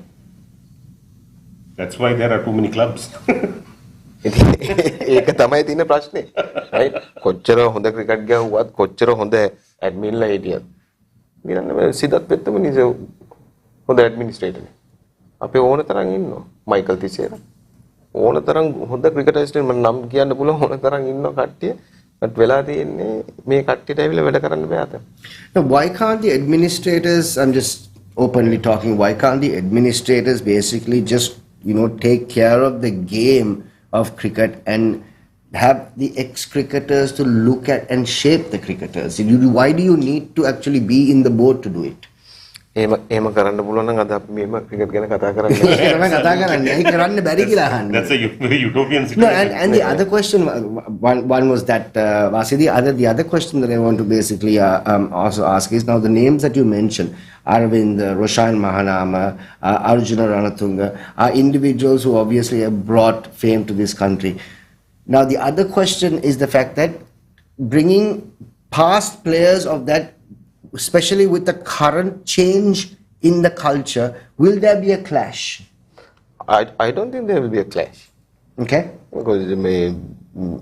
That's why there are too many clubs. ඒක තමයි තියෙන ප්‍රශ්නේ. right කොච්චර හොඳ ක්‍රිකට් ගහුවත් කොච්චර හොඳ ඇඩ්මින්ලා හිටියත් දිනන්න බෑ. සිදත් පෙත්තම නිස හොඳ ඇඩ්මිනිස්ට්‍රේටර් නේ. අපේ ඕන තරම් ඉන්නවා. මයිකල් තිසේරා ඕන තරම් හොඳ ක්‍රිකටර්ස්ලා මම නම් කියන්න පුළුවන් ඕන තරම් ඉන්නවා කට්ටිය. but වෙලා තියෙන්නේ මේ කට්ටියට ඇවිල්ලා වැඩ කරන්න බෑ අත. Now, why can't the administrators, I'm just openly talking, why can't the administrators basically just, take care of the game of cricket and have the ex-cricketers to look at and shape the cricketers? Why do you need to actually be in the board to do it? එහෙම කරන්න පුළුවන් නම් අද අපි මේම cricket ගැන කතා කරන්නේ. තමයි කතා කරන්නේ. ඒක කරන්න බැරි කියලා අහන්නේ. That's a very utopian No, situation. and the other question, one was that, Vasi, the other question that I want to basically also ask is, now the names that you mentioned, Arvind, Roshan Mahanama, Arjuna Ranatunga, are individuals who obviously have brought fame to this country. Now the other question is the fact that bringing past players of that, especially with the current change in the culture, will there be a clash? I don't think there will be a clash. Okay. Because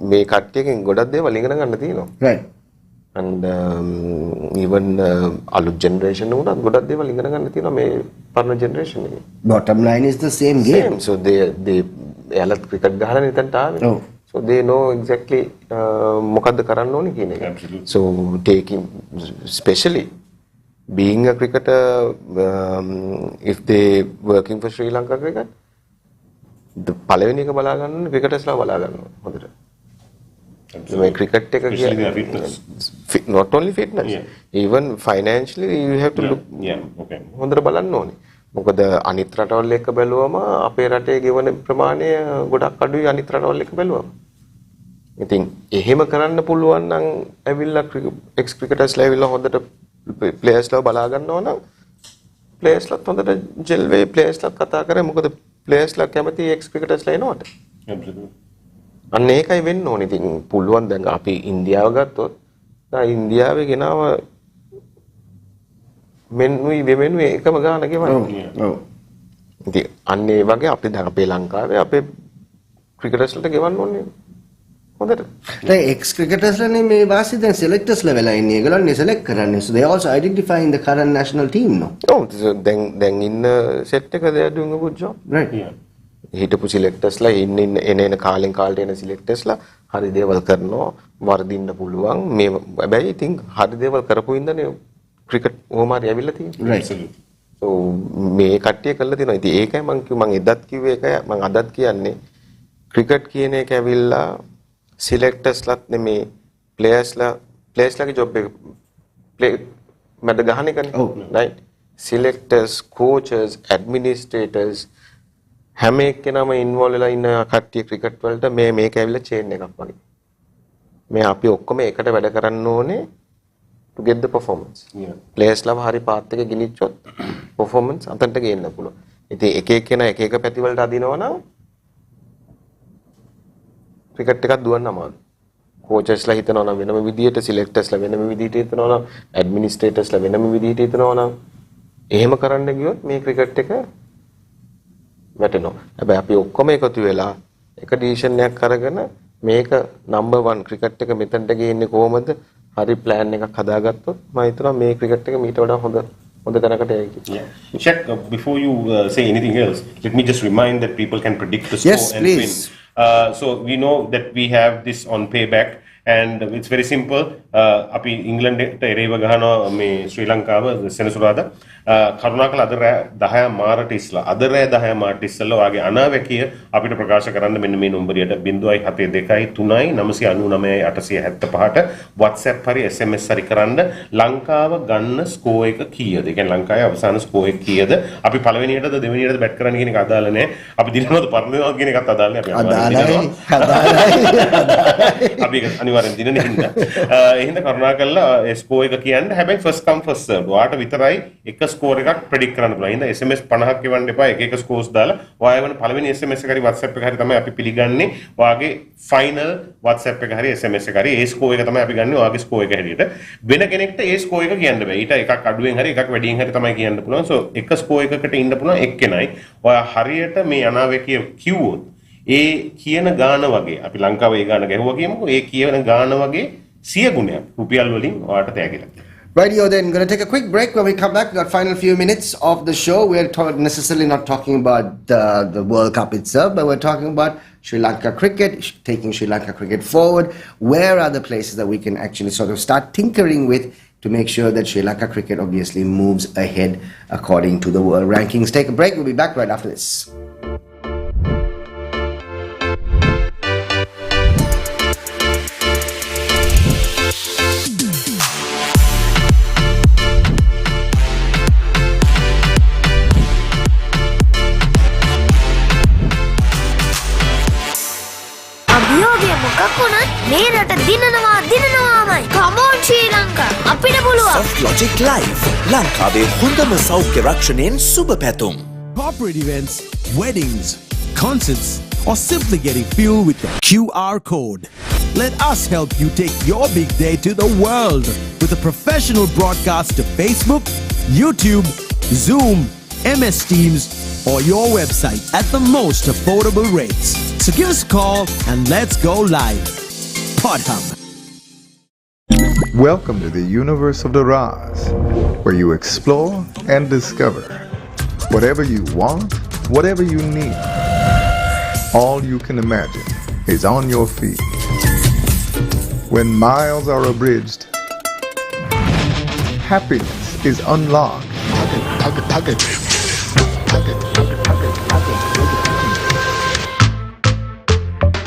මේ කට්ටියකින් ගොඩක් දේවල් ඉගෙන ගන්න තියෙනවා. Right. And even අලුත් generation උනත් ගොඩක් දේවල් ඉගෙන ගන්න තියෙනවා මේ පරණ generation එකේ. Bottom line is the same game. So they එයාලත් cricket ගහලා එතනට ආවේ. Oh. So they know exactly මොකද්ද කරන්න ඕනේ කියන එක. Absolutely. So taking especially being a cricketer, if they working for Sri Lanka cricket, පළවෙනි එක බලා ගන්න ඕනේ cricketers-ලා බලා ගන්න ඕනේ හොඳට. මේ cricket එක not only fitness, even financially you have to look හොඳට බලන්න ඕනේ. මොකද අනිත් රටවල් එක්ක බැලුවම අපේ රටේ ගෙවන ප්‍රමාණය ගොඩක් අඩුයි අනිත් රටවල් එක්ක බැලුවම. ඉතින් එහෙම කරන්න පුළුවන් නම් ඇවිල්ලා ex cricketers-ලා ඇවිල්ලා හොඳට players-ලා බලා ගන්නවා නම් players-ලාත් හොඳට gel වෙයි players-ලාත් කතා කරේ මොකද players-ලා කැමති ex cricketers-ලා එනවට. Absolutely. අන්න ඒකයි වෙන්න ඕනේ. ඉතින් පුළුවන් දැන් අපි ඉන්දියාව ගත්තොත් දැන් ඉන්දියාවේ ගෙනාව මෙන්නුයි වෙමෙනුයි එකම ගාන ගෙවන්නේ. ඔව්. ඉතින් අන්න ඒ වගේ අපි දැන් අපේ ලංකාවේ අපේ ක්‍රිකටර්ස්ලට ගෙවන්න ඕනේ. හොඳට. දැන් ex cricketers ලානේ මේ වාසි දැන් selectors ලා වෙලා ඉන්නේ. ඒගොල්ලෝ select කරන්නේ. So they are also identifying the current national team no. ඔව්. දැන් ඉන්න සෙට් එක they are doing a good job. Right. Yeah. හිටපු සිලෙක්ටර්ස්ලා එන කාලෙන් කාලට එන සිලෙක්ටර්ස්ලා හරි දේවල් කරනවා වර්ධින්න පුළුවන් මේ හැබැයි ඉතින් හරි දේවල් කරපු ඉඳනේ ක්‍රිකට් ඕමාරි ඇවිල්ලා තියෙන්නේ. Right. So මේ කට්ටිය කරලා තියෙනවා. ඉතින් ඒකයි මම එදත් කිව්වේ ඒකයි මම අදත් කියන්නේ ක්‍රිකට් කියන එක ඇවිල්ලා සිලෙක්ටර්ස්ලාත් නෙමේ ප්ලේයර්ස්ලාගේ ජොබ් එක මැද ගහන එකනේ. right. Selectors, coaches, administrators හැම එක්කෙනාම ඉන්වෝල්ව් වෙලා ඉන්න කට්ටිය ක්‍රිකට් වලට මේක ඇවිල්ලා චේන් එකක් වගේ. මේ අපි ඔක්කොම එකට වැඩ කරන්න ඕනේ to get the performance. Players ලා හරි පාත් එක ගිනිච්චොත් performance අතන්ට ගේන්න පුළුවන්. ඉතින් එක එක්කෙනා එක එක පැති වලට අදිනවා නම් ක්‍රිකට් එකක් දුවන්න අමාරුයි. coaches ලා හිතනවා නම් වෙනම විදියට, selectors ලා වෙනම විදියට හිතනවා නම්, administrators ලා වෙනම විදියට හිතනවා නම් එහෙම කරන්න ගියොත් මේ ක්‍රිකට් එක වැටෙනවා. හැබැයි අපි ඔක්කොම එකතු වෙලා එක ඩිසිෂන් එකක් අරගෙන මේක නම්බර් 1 ක්‍රිකට් එක මෙතනට ගේන්නේ කොහොමද? හරි ප්ලෑන් එකක් හදාගත්තොත් මම හිතනවා මේ ක්‍රිකට් එක මීට වඩා හොඳ තැනකට යයි කියලා. Yeah. Check before you say anything else. Let me just remind that people can predict the score Yes, and please. win. So we know that we have this on Payback. And it's very simple. අපි ඉංග්ලන්ඩයට එරෙහිව ගහනවා මේ ශ්‍රී ලංකාව සෙනසුරාදා කරුණාකර අද රෑ 10 මාරට ඉස්සලා අද රෑ 10 මාරට ඉස්සලා වාගේ අනාවැකිය අපිට ප්‍රකාශ කරන්න මෙන්න මේ නම්බරයට 0.72399875ට WhatsApp හරි SMS හරි කරන්න ලංකාව ගන්න ස්කෝර් එක කීයද? ඒ කියන්නේ ලංකාවේ අවසාන ස්කෝර් එක කීයද? අපි පළවෙනියටද දෙවෙනියටද බැට් කරන්න කියන එක අදාළ නැහැ. අපි දිනනවද පරණවද කියන එකත් අදාළ නැහැ. අපි අනිවාර්යෙන් දිනන හින්දා එහෙනම් කරුණා කරලා ස්කෝර් එක කියන්න. හැබැයි first come first serve. ඔයාට විතරයි එක ස්කෝර් එකක් ප්‍රෙඩික්ට් කරන්න පුළුවන්. එහෙනම් SMS 50ක් එවන්න එපා. එක ස්කෝර්ස් දාලා ඔයා එවන පළවෙනි SMS එක හරි WhatsApp එක හරි තමයි අපි පිළිගන්නේ. ඔයාගේ ෆයිනල් WhatsApp එක හරි SMS එක හරි ඒ ස්කෝර් එක තමයි අපි ගන්නේ ඔයාගේ ස්කෝර් එක හැටියට. වෙන කෙනෙක්ට ඒ ස්කෝර් එක කියන්න බෑ. ඊට එකක් අඩුවෙන් හරි එකක් වැඩියෙන් හරි තමයි කියන්න පුළුවන්. So එක ස්කෝර් එකකට ඉන්න පුළුවන් එක්කෙනයි. ඔයා හරියට මේ අනාවැකිය කිව්වොත් ඒ කියන ගාන වගේ අපි ලංකාවේ ඒ ගාන ගැහුවා කියමුකෝ ඒ කියන ගාන වගේ 100 ගුණයක් රුපියල් වලින් ඔයාට තෑගිලා. Radio then going to take a quick break. When we come back, we got final few minutes of the show. We're necessarily not talking about the World Cup itself, but we're talking about Sri Lanka cricket, taking Sri Lanka cricket forward. Where are the places that we can actually sort of start tinkering with to make sure that Sri Lanka cricket obviously moves ahead according to the world rankings? Take a break. We'll be back right after this. මේ රට දිනනවාමයි. Come on Sri Lanka. අපිට පුළුවන්. Softlogic Live ලංකාවේ හොඳම සෞඛ්‍ය රක්ෂණයෙන් සුබ පැතුම්. Corporate events, weddings, concerts, or simply getting fuel with the QR code. Let us help you take your big day to the world with a professional broadcast to Facebook, YouTube, Zoom, MS Teams, or your website at the most affordable rates. So give us a call and let's go live. PodHub. Welcome to the universe of the Raz, where you explore and discover whatever you want, whatever you need. All you can imagine is on your feet. When miles are abridged, happiness is unlocked.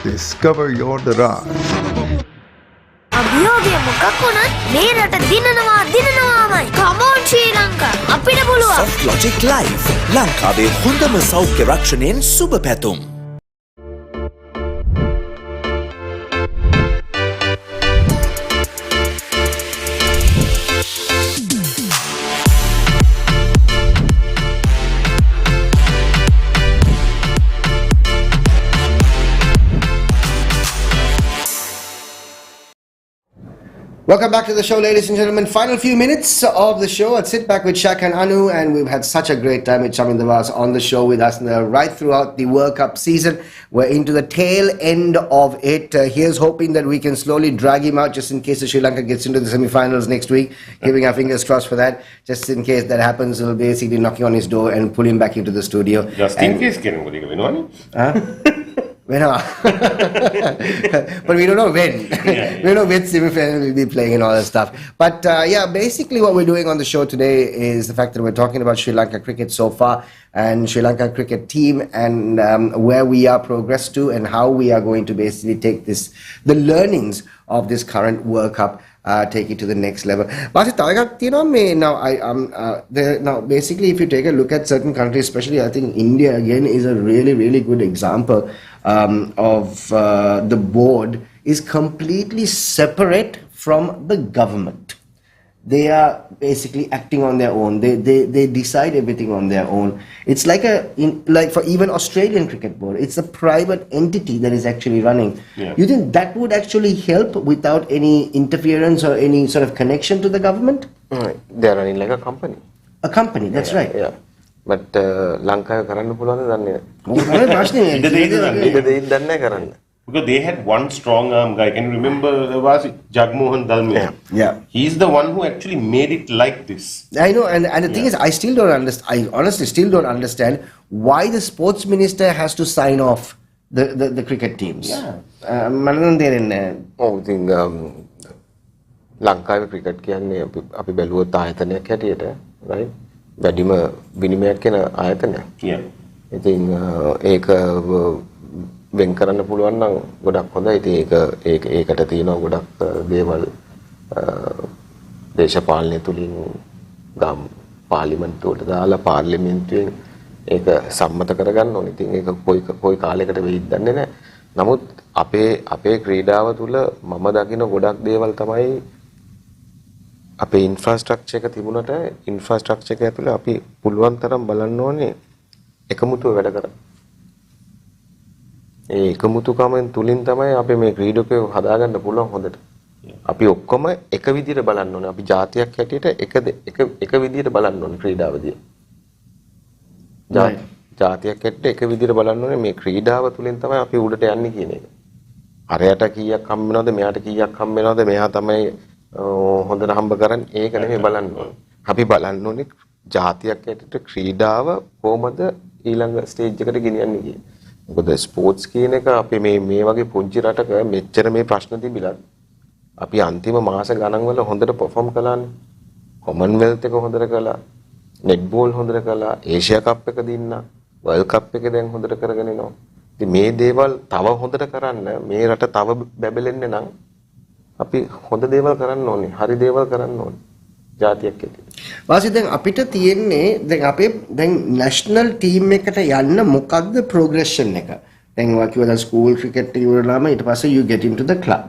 Discover your Daraz. අභියෝගය මොකක් වුණත් මේ රට දිනනවාමයි. Come on Sri Lanka. අපිට පුළුවන්. Softlogic Live ලංකාවේ හොඳම සෞඛ්‍ය රක්ෂණයෙන් සුබ පැතුම්. Welcome back to the show, ladies and gentlemen. Final few minutes of the show. I'd sit back with Shaq and Anu, and we've had such a great time with Chaminda Vaas on the show with us right throughout the World Cup season. We're into the tail end of it. Here's hoping that we can slowly drag him out just in case Sri Lanka gets into the semi-finals next week. Keeping our fingers crossed for that. Just in case that happens, we'll basically knocking on his door and pull him back into the studio. Just in case, But we don't know when. We don't know which semi-final we'll be playing and all that stuff. But basically what we're doing on the show today is the fact that we're talking about Sri Lanka cricket so far and Sri Lanka cricket team and where we are progressed to and how we are going to basically take the learnings of this current World Cup, take it to the next level. Now, basically, if you take a look at certain countries, especially I think India again is a really, really good example of the board is completely separate from the government. They are basically acting on their own. They decide everything on their own. It's like like for even Australian Cricket Board, it's a private entity that is actually running. Yeah. You think that would actually help without any interference or any sort of connection to the government? They are running like a company. A company, that's right. Yeah. But ලංකාවේ කරන්න පුළුවන්ද දන්නේ නැහැ. Because they had one strong arm guy. Can you remember was it Jagmohan Dalmia? Yeah. He's the one who actually made it like this. I know, and the thing is, I still don't understand. I honestly still don't understand why the sports minister has to sign off the cricket teams. Yeah. ඉතින් ලංකාවේ cricket කියන්නේ අපි බැලුවොත් ආයතනයක් හැටියට, right? වැඩිම විනිමයක් වෙන ආයතනයක්. Yeah. ඉතින් ඒක වෙන් කරන්න පුළුවන් නම් ගොඩක් හොඳයි. ඉතින් ඒකට තියෙනවා ගොඩක් දේවල් දේශපාලනය තුලින් ගම් පාර්ලිමේන්තුවට දාලා පාර්ලිමේන්තුවෙන් ඒක සම්මත කරගන්න ඕනේ. ඉතින් ඒක කොයි කාලයකට වෙයිද දන්නේ නැහැ. නමුත් අපේ ක්‍රීඩාව තුල මම දකින ගොඩක් දේවල් තමයි අපේ ඉන්ෆ්‍රාස්ට්‍රක්චර් එක තිබුණට ඉන්ෆ්‍රාස්ට්‍රක්චර් එක ඇතුලේ අපි පුළුවන් තරම් බලන්න ඕනේ එකමුතුව වැඩ කරන්න. ඒ එකමුතුකමෙන් තුලින් තමයි අපි මේ ක්‍රීඩකයෝ හදාගන්න පුළුවන් හොඳට. අපි ඔක්කොම එක විදිහට බලන්න ඕනේ. අපි ජාතියක් හැටියට එක විදිහට බලන්න ඕනේ ක්‍රීඩාවදී. ජාතියක් හැටියට එක විදිහට බලන්න ඕනේ මේ ක්‍රීඩාව තුලින් තමයි අපි උඩට යන්නේ කියන එක. අරයට කීයක් හම්බ වෙනවද මෙයාට කීයක් හම්බ වෙනවද මෙයා තමයි හොඳට හම්බ කරන්නේ ඒක නෙමෙයි බලන්න ඕනේ. අපි බලන්න ඕනේ ජාතියක් හැටියට ක්‍රීඩාව කොහොමද ඊළඟ ස්ටේජ් එකට ගෙනියන්නේ කියන. මොකද ස්පෝර්ට්ස් කියන එක අපි මේ වගේ පුංචි රටක මෙච්චර මේ ප්‍රශ්න තිබිලත් අපි අන්තිම මාස ගණන් වල හොඳට පර්ෆෝම් කළානේ. කොමන්වෙල්ත් එක හොඳට කළා. නෙට් බෝල් හොඳට කළා. ඒෂියා කප් එක දින්නා. වර්ල්ඩ් කප් එක දැන් හොඳට කරගෙන යනවා. ඉතින් මේ දේවල් තව හොඳට කරන්න මේ රට තව බැබලෙන්නේ නම් අපි හොඳ දේවල් කරන්න ඕනේ. හරි දේවල් කරන්න ඕනේ. ජාතියක් ඇතුළේ. වාසි දැන් අපිට තියෙන්නේ දැන් අපේ දැන් නැෂනල් ටීම් එකට යන්න මොකද්ද ප්‍රෝග්‍රෙෂන් එක? දැන් ඔයා කිව්වා දැන් ස්කූල් ක්‍රිකට් ඉවරලාම ඊට පස්සේ you get into the club.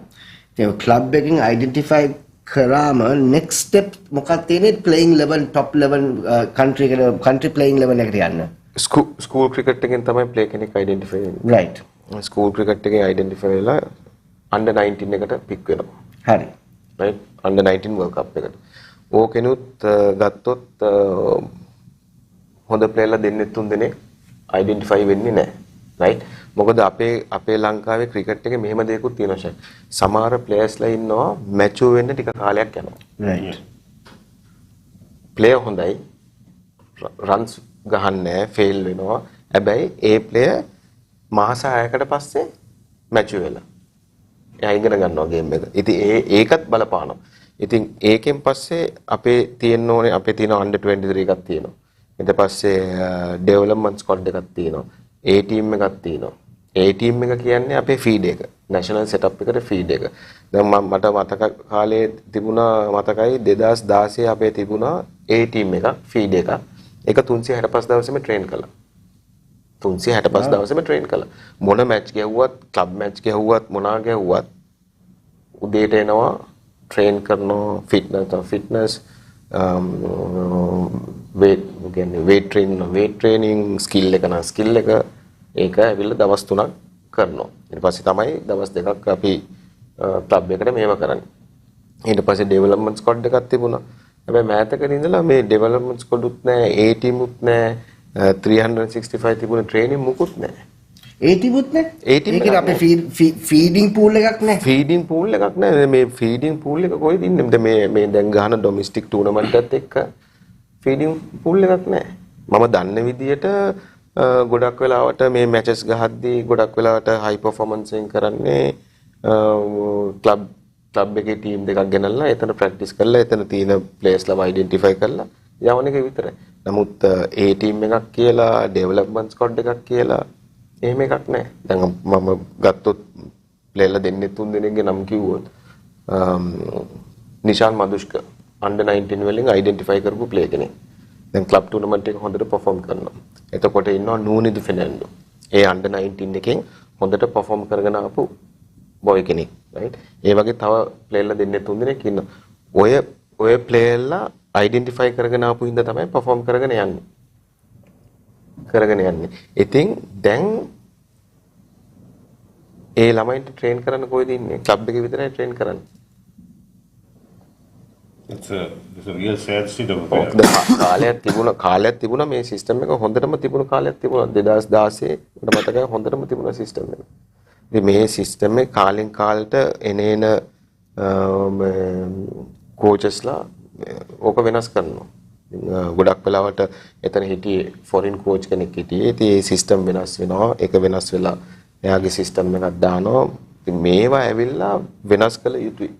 දැන් club එකෙන් identify කරාම next step මොකක්ද තියෙන්නේ playing level top level country playing level එකට යන්න. ස්කූල් ක්‍රිකට් එකෙන් තමයි ප්ලේ කෙනෙක් identify වෙන්නේ. right. ස්කූල් ක්‍රිකට් එකෙන් identify වෙලා under 19 එකට pick වෙනවා. හරි. right under 19 World Cup එකට. ඕකෙනුත් ගත්තොත් හොඳ ප්ලේයර්ලා දෙන්නේ තුන් දෙනෙක් අයිඩෙන්ටිෆයි වෙන්නේ නැහැ. රයිට්? මොකද අපේ ලංකාවේ ක්‍රිකට් එකේ මෙහෙම දෙයක්ත් තියෙනවා ෂක්. සමහර ප්ලේයර්ස්ලා ඉන්නවා මැචුර් වෙන්න ටික කාලයක් යනවා. right. ප්ලේයර් හොඳයි. රන්ස් ගහන්නේ ෆේල් වෙනවා. හැබැයි ඒ ප්ලේයර් මාස 6කට පස්සේ මැචුර් වෙලා. එයා ඉගෙන ගන්නවා ගේම් එක. ඉතින් ඒකත් බලපානවා. ඉතින් ඒකෙන් පස්සේ අපේ තියෙන්න ඕනේ අපේ තියෙන under 23 එකක් තියෙනවා. ඊට පස්සේ ඩෙවලොප්මන්ට් ස්ක්වොඩ් එකක් තියෙනවා. A team එකක් තියෙනවා. A team එක කියන්නේ අපේ ෆීඩ් එක. national setup එකට ෆීඩ් එක. දැන් මට මතක කාලේ තිබුණා මතකයි 2016 අපේ තිබුණා A team එකක් ෆීඩ් එකක්. ඒක 365 දවසෙම ට්‍රේන් කළා. 365 දවසෙම ට්‍රේන් කළා. මොන මැච් ගැහුවත්, ක්ලබ් මැච් ගැහුවත්, මොනවා ගැහුවත් උදේට එනවා ට්‍රේන් කරනවා ෆිට්නස් weight training skill එක නම් skill එක ඒක ඇවිල්ලා දවස් 3ක් කරනවා. ඊට පස්සේ තමයි දවස් 2ක් අපි ක්ලබ් එකට මේව කරන්නේ. ඊට පස්සේ ඩෙවලොප්මන්ට් ස්ක්වොඩ් එකක් තිබුණා. හැබැයි මෑතකදී ඉඳලා මේ ඩෙවලොප්මන්ට් ස්ක්වොඩ් උත් නැහැ, A team උත් නැහැ, 365 තිබුණ ට්‍රේනින් මුකුත් නැහැ. A team උත් නැහැ. ඒකේ අපේ ෆීඩින් පූල් එකක් නැහැ. ෆීඩින් පූල් එකක් නැහැ. මේ ෆීඩින් පූල් එක කොහෙද ඉන්නේ? මේ දැන් ගහන ඩොමෙස්ටික් ටූර්නමන්ට් එකත් එක්ක ෆීඩින් පූල් එකක් නැහැ. මම දන්න විදියට ගොඩක් වෙලාවට මේ මැචස් ගහද්දී ගොඩක් වෙලාවට හයි පර්ෆෝමන්ස් එකෙන් කරන්නේ ක්ලබ් එකේ ටීම් දෙකක් ගෙනල්ලා එතන ප්‍රැක්ටිස් කරලා එතන තියෙන ප්ලේයර්ස්ලා අයිඩෙන්ටිෆයි කරලා යවන එක විතරයි. නමුත් A ටීම් එකක් කියලා ඩෙවලොප්මන්ට් ස්ක්වොඩ් එකක් කියලා එහෙම එකක් නැහැ. දැන් මම ගත්තොත් ප්ලේයර්ලා දෙන්නේ තුන් දෙනෙක්ගේ නම් කිව්වොත් නිෂාන් මදුෂ්ක under 19 වලින් අයිඩෙන්ටිෆයි කරපු ප්ලේයර් කෙනෙක්. දැන් ක්ලබ් ටූර්නමන්ට් එක හොඳට perform කරනවා. එතකොට ඉන්නවා නූනිදු ෆෙනන්ඩෝ. ඒ under 19 එකෙන් හොඳට perform කරගෙන ආපු බොයි කෙනෙක්. right? ඒ වගේ තව ප්ලේයර්ලා දෙන්නේ තුන් දෙනෙක් ඉන්නවා. ඔය ප්ලේයර්ලා අයිඩෙන්ටිෆයි කරගෙන ආපු හින්දා තමයි perform කරගෙන යන්නේ. ඉතින් දැන් ඒ ළමයින්ට ට්‍රේන් කරන්න කොහෙද ඉන්නේ? ක්ලබ් එකේ විතරයි ට්‍රේන් කරන්නේ. It's a real sad state of affairs. කාලයක් තිබුණා මේ සිස්ටම් එක හොඳටම තිබුණු කාලයක් තිබුණා 2016 මට මතකයි හොඳටම තිබුණා සිස්ටම් එක. ඉතින් මේ සිස්ටම් එක කාලෙන් කාලට එනේන කෝචස්ලා ඕක වෙනස් කරනවා. ගොඩක් වෙලාවට එතන හිටියේ ෆොරින් කෝච් කෙනෙක් හිටියේ. ඉතින් ඒ සිස්ටම් වෙනස් වෙනවා. ඒක වෙනස් වෙලා එයාගේ සිස්ටම් එකක් දානවා. ඉතින් මේවා ඇවිල්ලා වෙනස් කළ යුතුයි.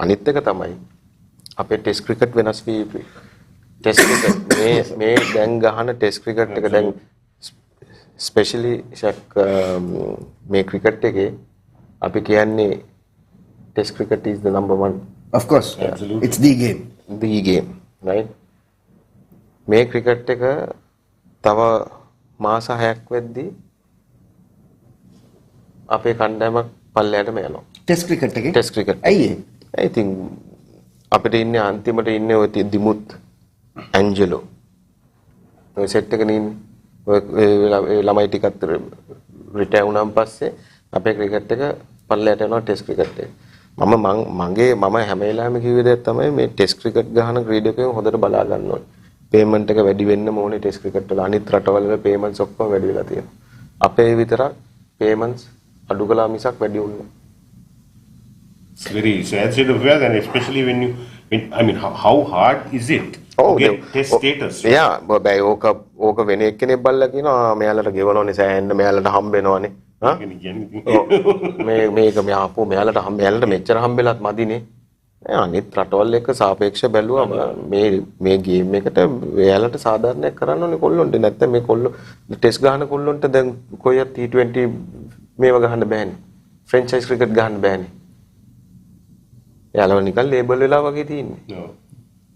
අනිත් එක තමයි අපේ ටෙස්ට් ක්‍රිකට් වෙනස් වී යුතුයි. ටෙස්ට් ක්‍රිකට් මේ දැන් ගහන ටෙස්ට් ක්‍රිකට් එක දැන් ස්පෙෂලි මේ ක්‍රිකට් එකේ අපි කියන්නේ test cricket is the number one. Of course. Absolutely. It's the game. The game, right? මේ ක්‍රිකට් එක තව මාස 6ක් වෙද්දී අපේ කණ්ඩායමක් පල්ලෙයටම යනවා. ටෙස්ට් ක්‍රිකට් එකේ. Test cricket. ඇයි ඒ? I think අපිට ඉන්නේ අන්තිමට ඉන්නේ ඔය දිමුත් ඇන්ජලෝ. ඔය සෙට් එකේ ඉන්නේ. ඔය ළමයි ටිකත් රිටයර් වුණාන් පස්සේ අපේ ක්‍රිකට් එක පල්ලෙයට යනවා ටෙස්ට් ක්‍රිකට් එක. මම හැම වෙලාවෙම කිව්වේ දෙයක් තමයි මේ ටෙස්ට් ක්‍රිකට් ගහන ක්‍රීඩකයෝ හොඳට බලා ගන්න ඕනේ. පේමන්ට් එක වැඩි වෙන්න ඕනේ ටෙස්ට් ක්‍රිකට් වල. අනිත් රටවල පේමන්ට්ස් ඔක්කොම වැඩි වෙලා තියෙනවා. අපේ විතරක් පේමන්ට්ස් අඩු කළා මිසක් වැඩි වුණේ නැහැ. It's very sad state of affairs, and especially how hard is it to get test status? Yeah, බෑ ඕක වෙන එක්කෙනෙක් බල්ලා කියනවා මෙයාලට ගෙවනෝනේ සෑහෙන්න මෙයාලට හම්බ වෙනවනේ. මෙයාලට මෙච්චර හම්බෙලත් මදිනේ. අනිත් රටවල් එක්ක සාපේක්ෂව බැලුවම මේ ගේම් එකට එයාලට සාධාරණයක් කරන්න ඕනේ කොල්ලොන්ට. නැත්නම් මේ කොල්ලෝ ටෙස්ට් ගහන කොල්ලොන්ට දැන් කොයියක් T20 මේව ගහන්න බෑනේ. ෆ්‍රැන්චයිස් ක්‍රිකට් ගහන්න බෑනේ. එයාලව නිකන් ලේබල් වෙලා වගේ තියෙන්නේ. No.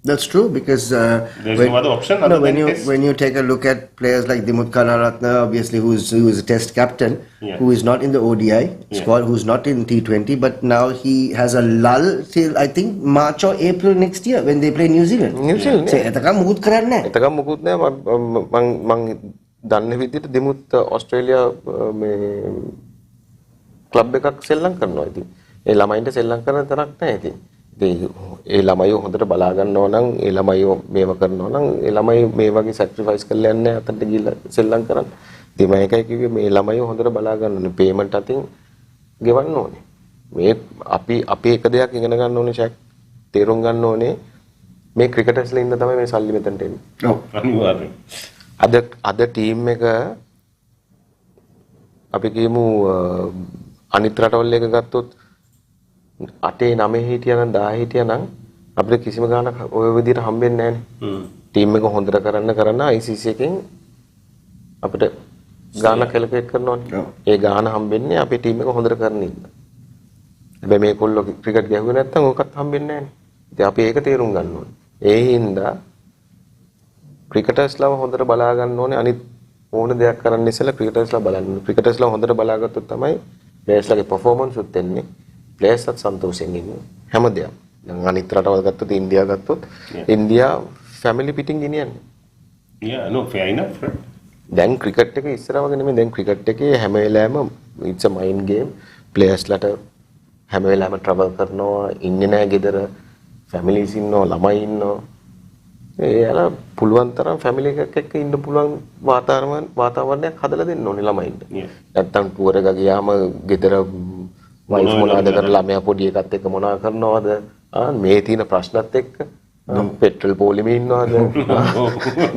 That's true because There's no other option other than test. when you take a look at players like Dimut Kanaratne, obviously who is a test captain, who is not in the ODI squad, who's not in T20, but now he has a lull till I think March or April next year when they play New Zealand. So එතකම් මුකුත් කරන්නේ නැහැ. එතකම් මුකුත් නැහැ. මම දන්න විදිහට දිමුත් ඕස්ට්‍රේලියා මේ club එකක් සෙල්ලම් කරනවා ඉතින්. ඒ ළමයින්ට සෙල්ලම් කරන තරක් නැහැ ඉතින්. ඒ ළමයි හොඳට බලා ගන්නවා නම් ඒ ළමයි මේව කරනවා නම් ඒ ළමයි මේ වගේ සැක්‍රිෆයිස් කරලා යන්නේ අතට ගිහලා සෙල්ලම් කරන්න. ඉතින් මම ඒකයි කිව්වේ මේ ළමයි හොඳට බලා ගන්න ඕනේ. පේමන්ට් අතින් ගෙවන්න ඕනේ. මේ අපි එක දෙයක් ඉගෙන ගන්න ඕනේ ෂැක්. තේරුම් ගන්න ඕනේ මේ ක්‍රිකටර්ස්ලා ඉන්න තමයි මේ සල්ලි මෙතනට එන්නේ. ඔව් අනිවාර්යෙන්. අද ටීම් එක අපි කියමු අනිත් රටවල් එක ගත්තොත් 8 9 හිටියනම් 10 හිටියනම් අපිට කිසිම ගාණක් ඔය විදිහට හම්බෙන්නේ නැහනේ. ටීම් එක හොඳට කරන්න ICC එකෙන් අපිට ගාණක් කැලකුලේට් කරනවානේ. ඒ ගාණ හම්බෙන්නේ අපේ ටීම් එක හොඳට කරන ඉන්න. හැබැයි මේ කොල්ලෝ ක්‍රිකට් ගැහුවේ නැත්නම් ඕකත් හම්බෙන්නේ නැහනේ. ඉතින් අපි ඒක තේරුම් ගන්න ඕනේ. ඒ හින්දා ක්‍රිකටර්ස්ලාව හොඳට බලා ගන්න ඕනේ. අනිත් ඕන දෙයක් කරන්න ඉස්සෙල්ලා ක්‍රිකටර්ස්ලා බලන්න ඕනේ. ක්‍රිකටර්ස්ලා හොඳට බලාගත්තොත් තමයි ප්ලේයර්ස්ලාගේ පර්ෆෝමන්ස් උත් එන්නේ. ප්ලේයර්ස්ලාත් සන්තෝෂයෙන් ඉන්නේ. හැමදේම. දැන් අනිත් රටවල් ගත්තොත් ඉන්දියා ගත්තොත් ඉන්දියා ෆැමිලි පිටින් ගෙනියන්නේ. Yeah, no, fair enough. දැන් ක්‍රිකට් එක ඉස්සරහ වගේ නෙමෙයි. දැන් ක්‍රිකට් එකේ හැම වෙලාවෙම it's a mind game. ප්ලේයර්ස්ලාට හැම වෙලාවෙම ට්‍රැවල් කරනවා, ඉන්නේ නැහැ ගෙදර. ෆැමිලිස් ඉන්නවා, ළමයි ඉන්නවා. ඒලා පුළුවන් තරම් ෆැමිලි එකක් එක්ක ඉන්න පුළුවන් වාතාවරණයක් හදලා දෙන්න ඕනේ ළමයින්ට. නැත්තම් ටුවර් එක ගියාම ගෙදර වයිෆ් මොනවද කරලා ළමයා පොඩි එකත් එක්ක මොනවා කරනවද? මේ තියෙන ප්‍රශ්නත් එක්ක පෙට්‍රල් පොලිමේ ඉන්නවද?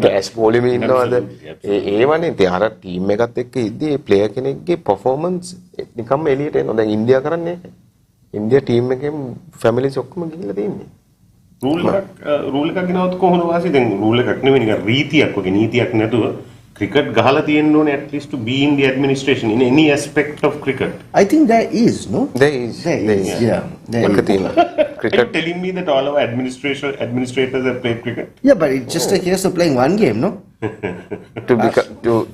ගෑස් පොලිමේ ඉන්නවද? ඒවනේ ඉතින් අර ටීම් එකත් එක්ක ඉද්දී ප්ලේයර් කෙනෙක්ගේ පර්ෆෝමන්ස් නිකම්ම එළියට එනවා. දැන් ඉන්දියා කරන්නේ ඒක. ඉන්දියා ටීම් එකෙන් ෆැමිලිස් ඔක්කොම ගිහිල්ලා තියෙන්නේ. රූල් එකක් ගෙනවත් කොහොමද වාසි දැන් රූල් එකක් නෙවෙයි නිකන් රීතියක් වගේ නීතියක් නැතුව ක්‍රිකට් ගහලා තියෙන්න ඕනේ at least to be in the administration in any aspect of cricket. I think there is, no? There is. Yeah. Are you telling me that all our administrators have played cricket? Yeah, but it's just a case of playing one game, no?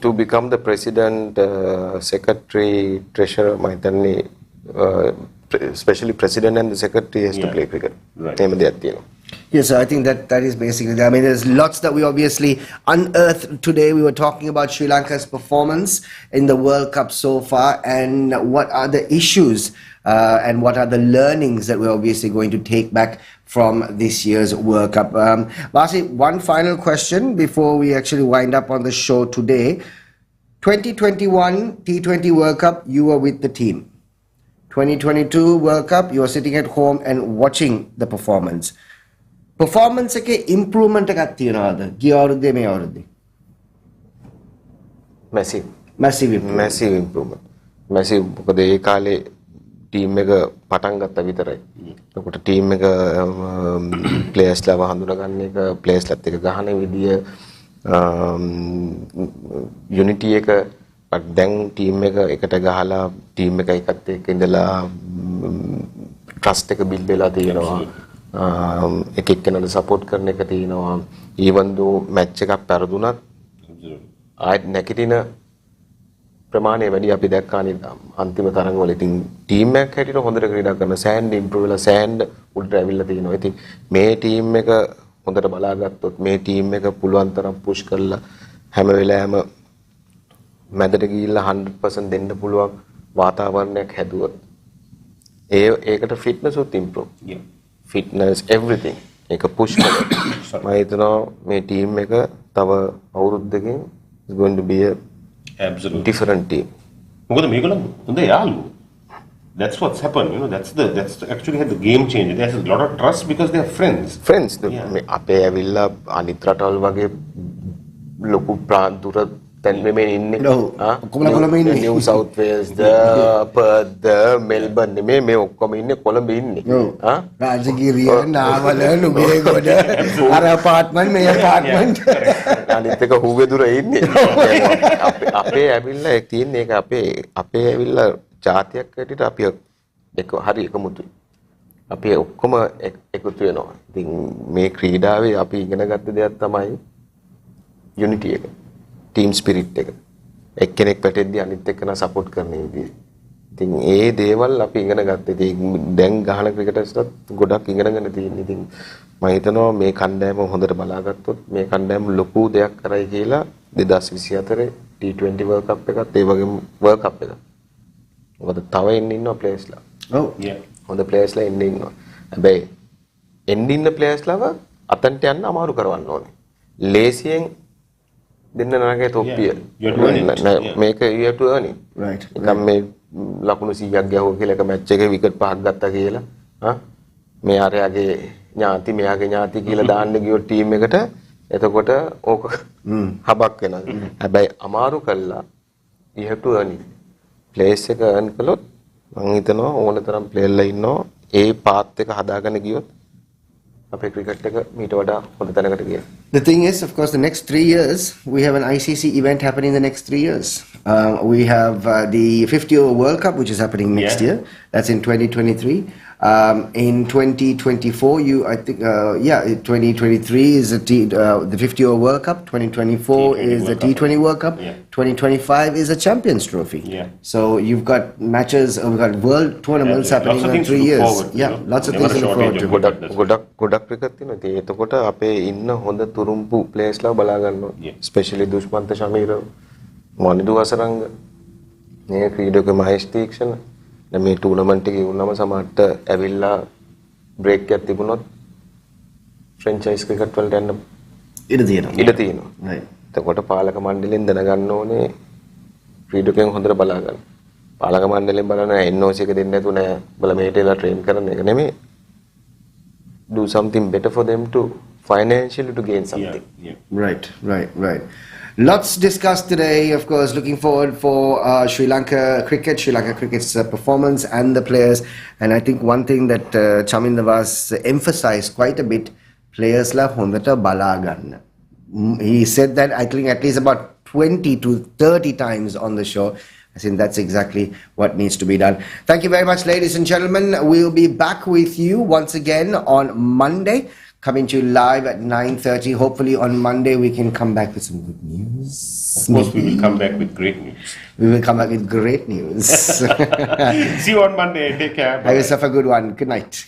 To become the president, secretary, treasurer, my especially president and the secretary has to play cricket. Right. Yes, I think that is basically. I mean, there's lots that we obviously unearthed today. We were talking about Sri Lanka's performance in the World Cup so far, and what are the issues and what are the learnings that we're obviously going to take back from this year's World Cup. Vasi, one final question before we actually wind up on the show today. 2021 T20 World Cup, you were with the team. 2022 World Cup, you are sitting at home and watching the performance. Performance එකේ improvement එකක් තියනවාද ගිය අවුරුද්දේ මේ අවුරුද්දේ? Massive improvement. මොකද ඒ කාලේ team එක පටන් ගත්ත විතරයි. එතකොට ටීම් එක ප්ලේයර්ස්ලාව හඳුනාගන්න එක, ප්ලේයර්ස්ලාත් එක්ක ගහන විදිය, යුනිටි එක දැන් ටීම් එක එකට ගහලා ටීම් එක එකත් එක්ක ඉඳලා ට්‍රස්ට් එක බිල්ඩ් වෙලා තියෙනවා. එක එක්කෙනාට සපෝට් කරන එක තියෙනවා. even though මැච් එකක් පෙරදුනත් ආයෙත් නැගිටින ප්‍රමාණය වැඩි අපි දැක්කා අන්තිම තරඟවල. ඉතින් ටීම් එකක් හැටියට හොඳට ක්‍රීඩා කරන සෑන්ඩ් ඉම්ප්‍රූව් වෙලා සෑන්ඩ් උඩට ඇවිල්ලා තිනවා. ඉතින් මේ ටීම් එක හොඳට බලාගත්තොත් මේ ටීම් එක පුළුවන් තරම් පුෂ් කරලා හැම වෙලාවෙම මැදට ගිහිල්ලා 100% දෙන්න පුළුවන් වාතාවරණයක් හැදුවොත් ඒකට ෆිට්නස් උත් ඉම්ප්‍රූව්. Fitness, everything. ඒක push කරලා මම හිතනවා මේ ටීම් එක තව අවුරුද්දකින් is going to be a absolutely different team. මොකද මේගොල්ලෝ හොඳ යාළුවෝ. That's what's happened, you know. That's actually had the game changer. There's a lot of trust because they are friends. මේ අපේ ඇවිල්ලා අනිත් රටවල් වගේ ලොකු ප්‍රාන්තුර තැන් මෙමෙ ඉන්නේ. කොළඹ ඉන්නේ. නිව් සවුත් වේල්ස් ද පර්ත් මෙල්බන් මේ ඔක්කොම ඉන්නේ කොළඹ ඉන්නේ. රාජගිරිය නාවල නුගේගොඩ අර අපාර්ට්මන්ට් මේ අපාර්ට්මන්ට් අනිත් එක හුවෙදුර ඉන්නේ. අපේ ඇවිල්ලා ඒක තියෙන්නේ ඒක අපේ ඇවිල්ලා ජාතියක් හැටියට අපි එක හරි එකමුතුයි. අපි ඔක්කොම එකතු වෙනවා. ඉතින් මේ ක්‍රීඩාවේ අපි ඉගෙන ගත්ත දෙයක් තමයි යුනිටි එක. ටීම් ස්පිරිට් එක. එක්කෙනෙක් පැටෙද්දී අනිත් එක්කෙනා සපෝට් කරන විදිය. ඉතින් ඒ දේවල් අපි ඉගෙන ගත්තා. ඉතින් දැන් ගහන ක්‍රිකටර්ස්ලත් ගොඩක් ඉගෙනගෙන තියෙනවා. ඉතින් මම හිතනවා මේ කණ්ඩායම හොඳට බලාගත්තොත් මේ කණ්ඩායම ලොකු දෙයක් කරයි කියලා 2024 T20 World Cup එකත් ඒ වගේම World Cup එක. මොකද තව ඉන්නවා ප්ලේයර්ස්ලා. ඔව්. හොඳ ප්ලේයර්ස්ලා ඉන්නවා. හැබැයි එන්න ඉන්න ප්ලේයර්ස් ලව අතන්ට යන්න අමාරු කරවන්න ඕනේ. ලේසියෙන් දෙන්න නරකයි තොප්පිය. මේක you have to earn it. Right. නිකම් මේ ලකුණු 100ක් ගැහුවා කියලා එක මැච් එකේ විකට් 5ක් ගත්තා කියලා මේ ආරයාගේ ඥාති මෙයාගේ ඥාති කියලා දාන්න ගියොත් ටීම් එකට එතකොට ඕක හබක් වෙනවා. හැබැයි අමාරු කළා you have to earn it. Place එක earn කළොත් මම හිතනවා ඕන තරම් ප්ලේයර්ලා ඉන්නවා ඒ පාත් එක හදාගෙන ගියොත් අපේ ක්‍රිකට් එක මීට වඩා හොඳ තැනකට ගියා. The thing is, of course, the next 3 years, we have an ICC event happening the next 3 years. We have the 50 over World Cup, which is happening next year. That's in 2023. In 2024, 2023 is the 50 over World Cup. 2024 is the T20 World Cup. 2025 is a Champions Trophy. So you've got matches, we've got world tournaments happening in 3 years. Lots of things to look forward to. ගොඩක් cricket තියෙනවා. ඉතින් එතකොට අපේ ඉන්න හොඳ තුරුම්පු ප්ලේයර්ස්ලා බලා ගන්නවා. Specially දුෂ්මන්ත ශමීර, මොනිදු වසරංග, මේ ක්‍රීඩක මහේෂ් තීක්ෂණ. දැන් මේ ටූර්නමන්ට් එකේ වුණාම සමහරට ඇවිල්ලා බ්‍රේක් එකක් තිබුණොත් ෆ්‍රැන්චයිස් ක්‍රිකට් වලට යන්න ඉඩ තියෙනවා. Right. එතකොට පාලක මණ්ඩලයෙන් දැනගන්න ඕනේ ක්‍රීඩකයන් හොඳට බලා ගන්න. පාලක මණ්ඩලයෙන් බලන NOC එක දෙන්න නැතුව නෑ. බල මේට එලා ට්‍රේන් කරන එක නෙමෙයි. Do something better for them to financially to gain something. Right. Lots discussed today, of course, looking forward for Sri Lanka cricket's performance and the players. And I think one thing that Chaminda Vaas emphasized quite a bit, players la hondata balagan. He said that I think at least about 20 to 30 times on the show. I think that's exactly what needs to be done. Thank you very much, ladies and gentlemen. We'll be back with you once again on Monday, coming to you live at 9:30. Hopefully on Monday we can come back with some good news. Of course, we will come back with great news. We will come back with great news. See you on Monday. Take care. Have yourself a good one. Good night.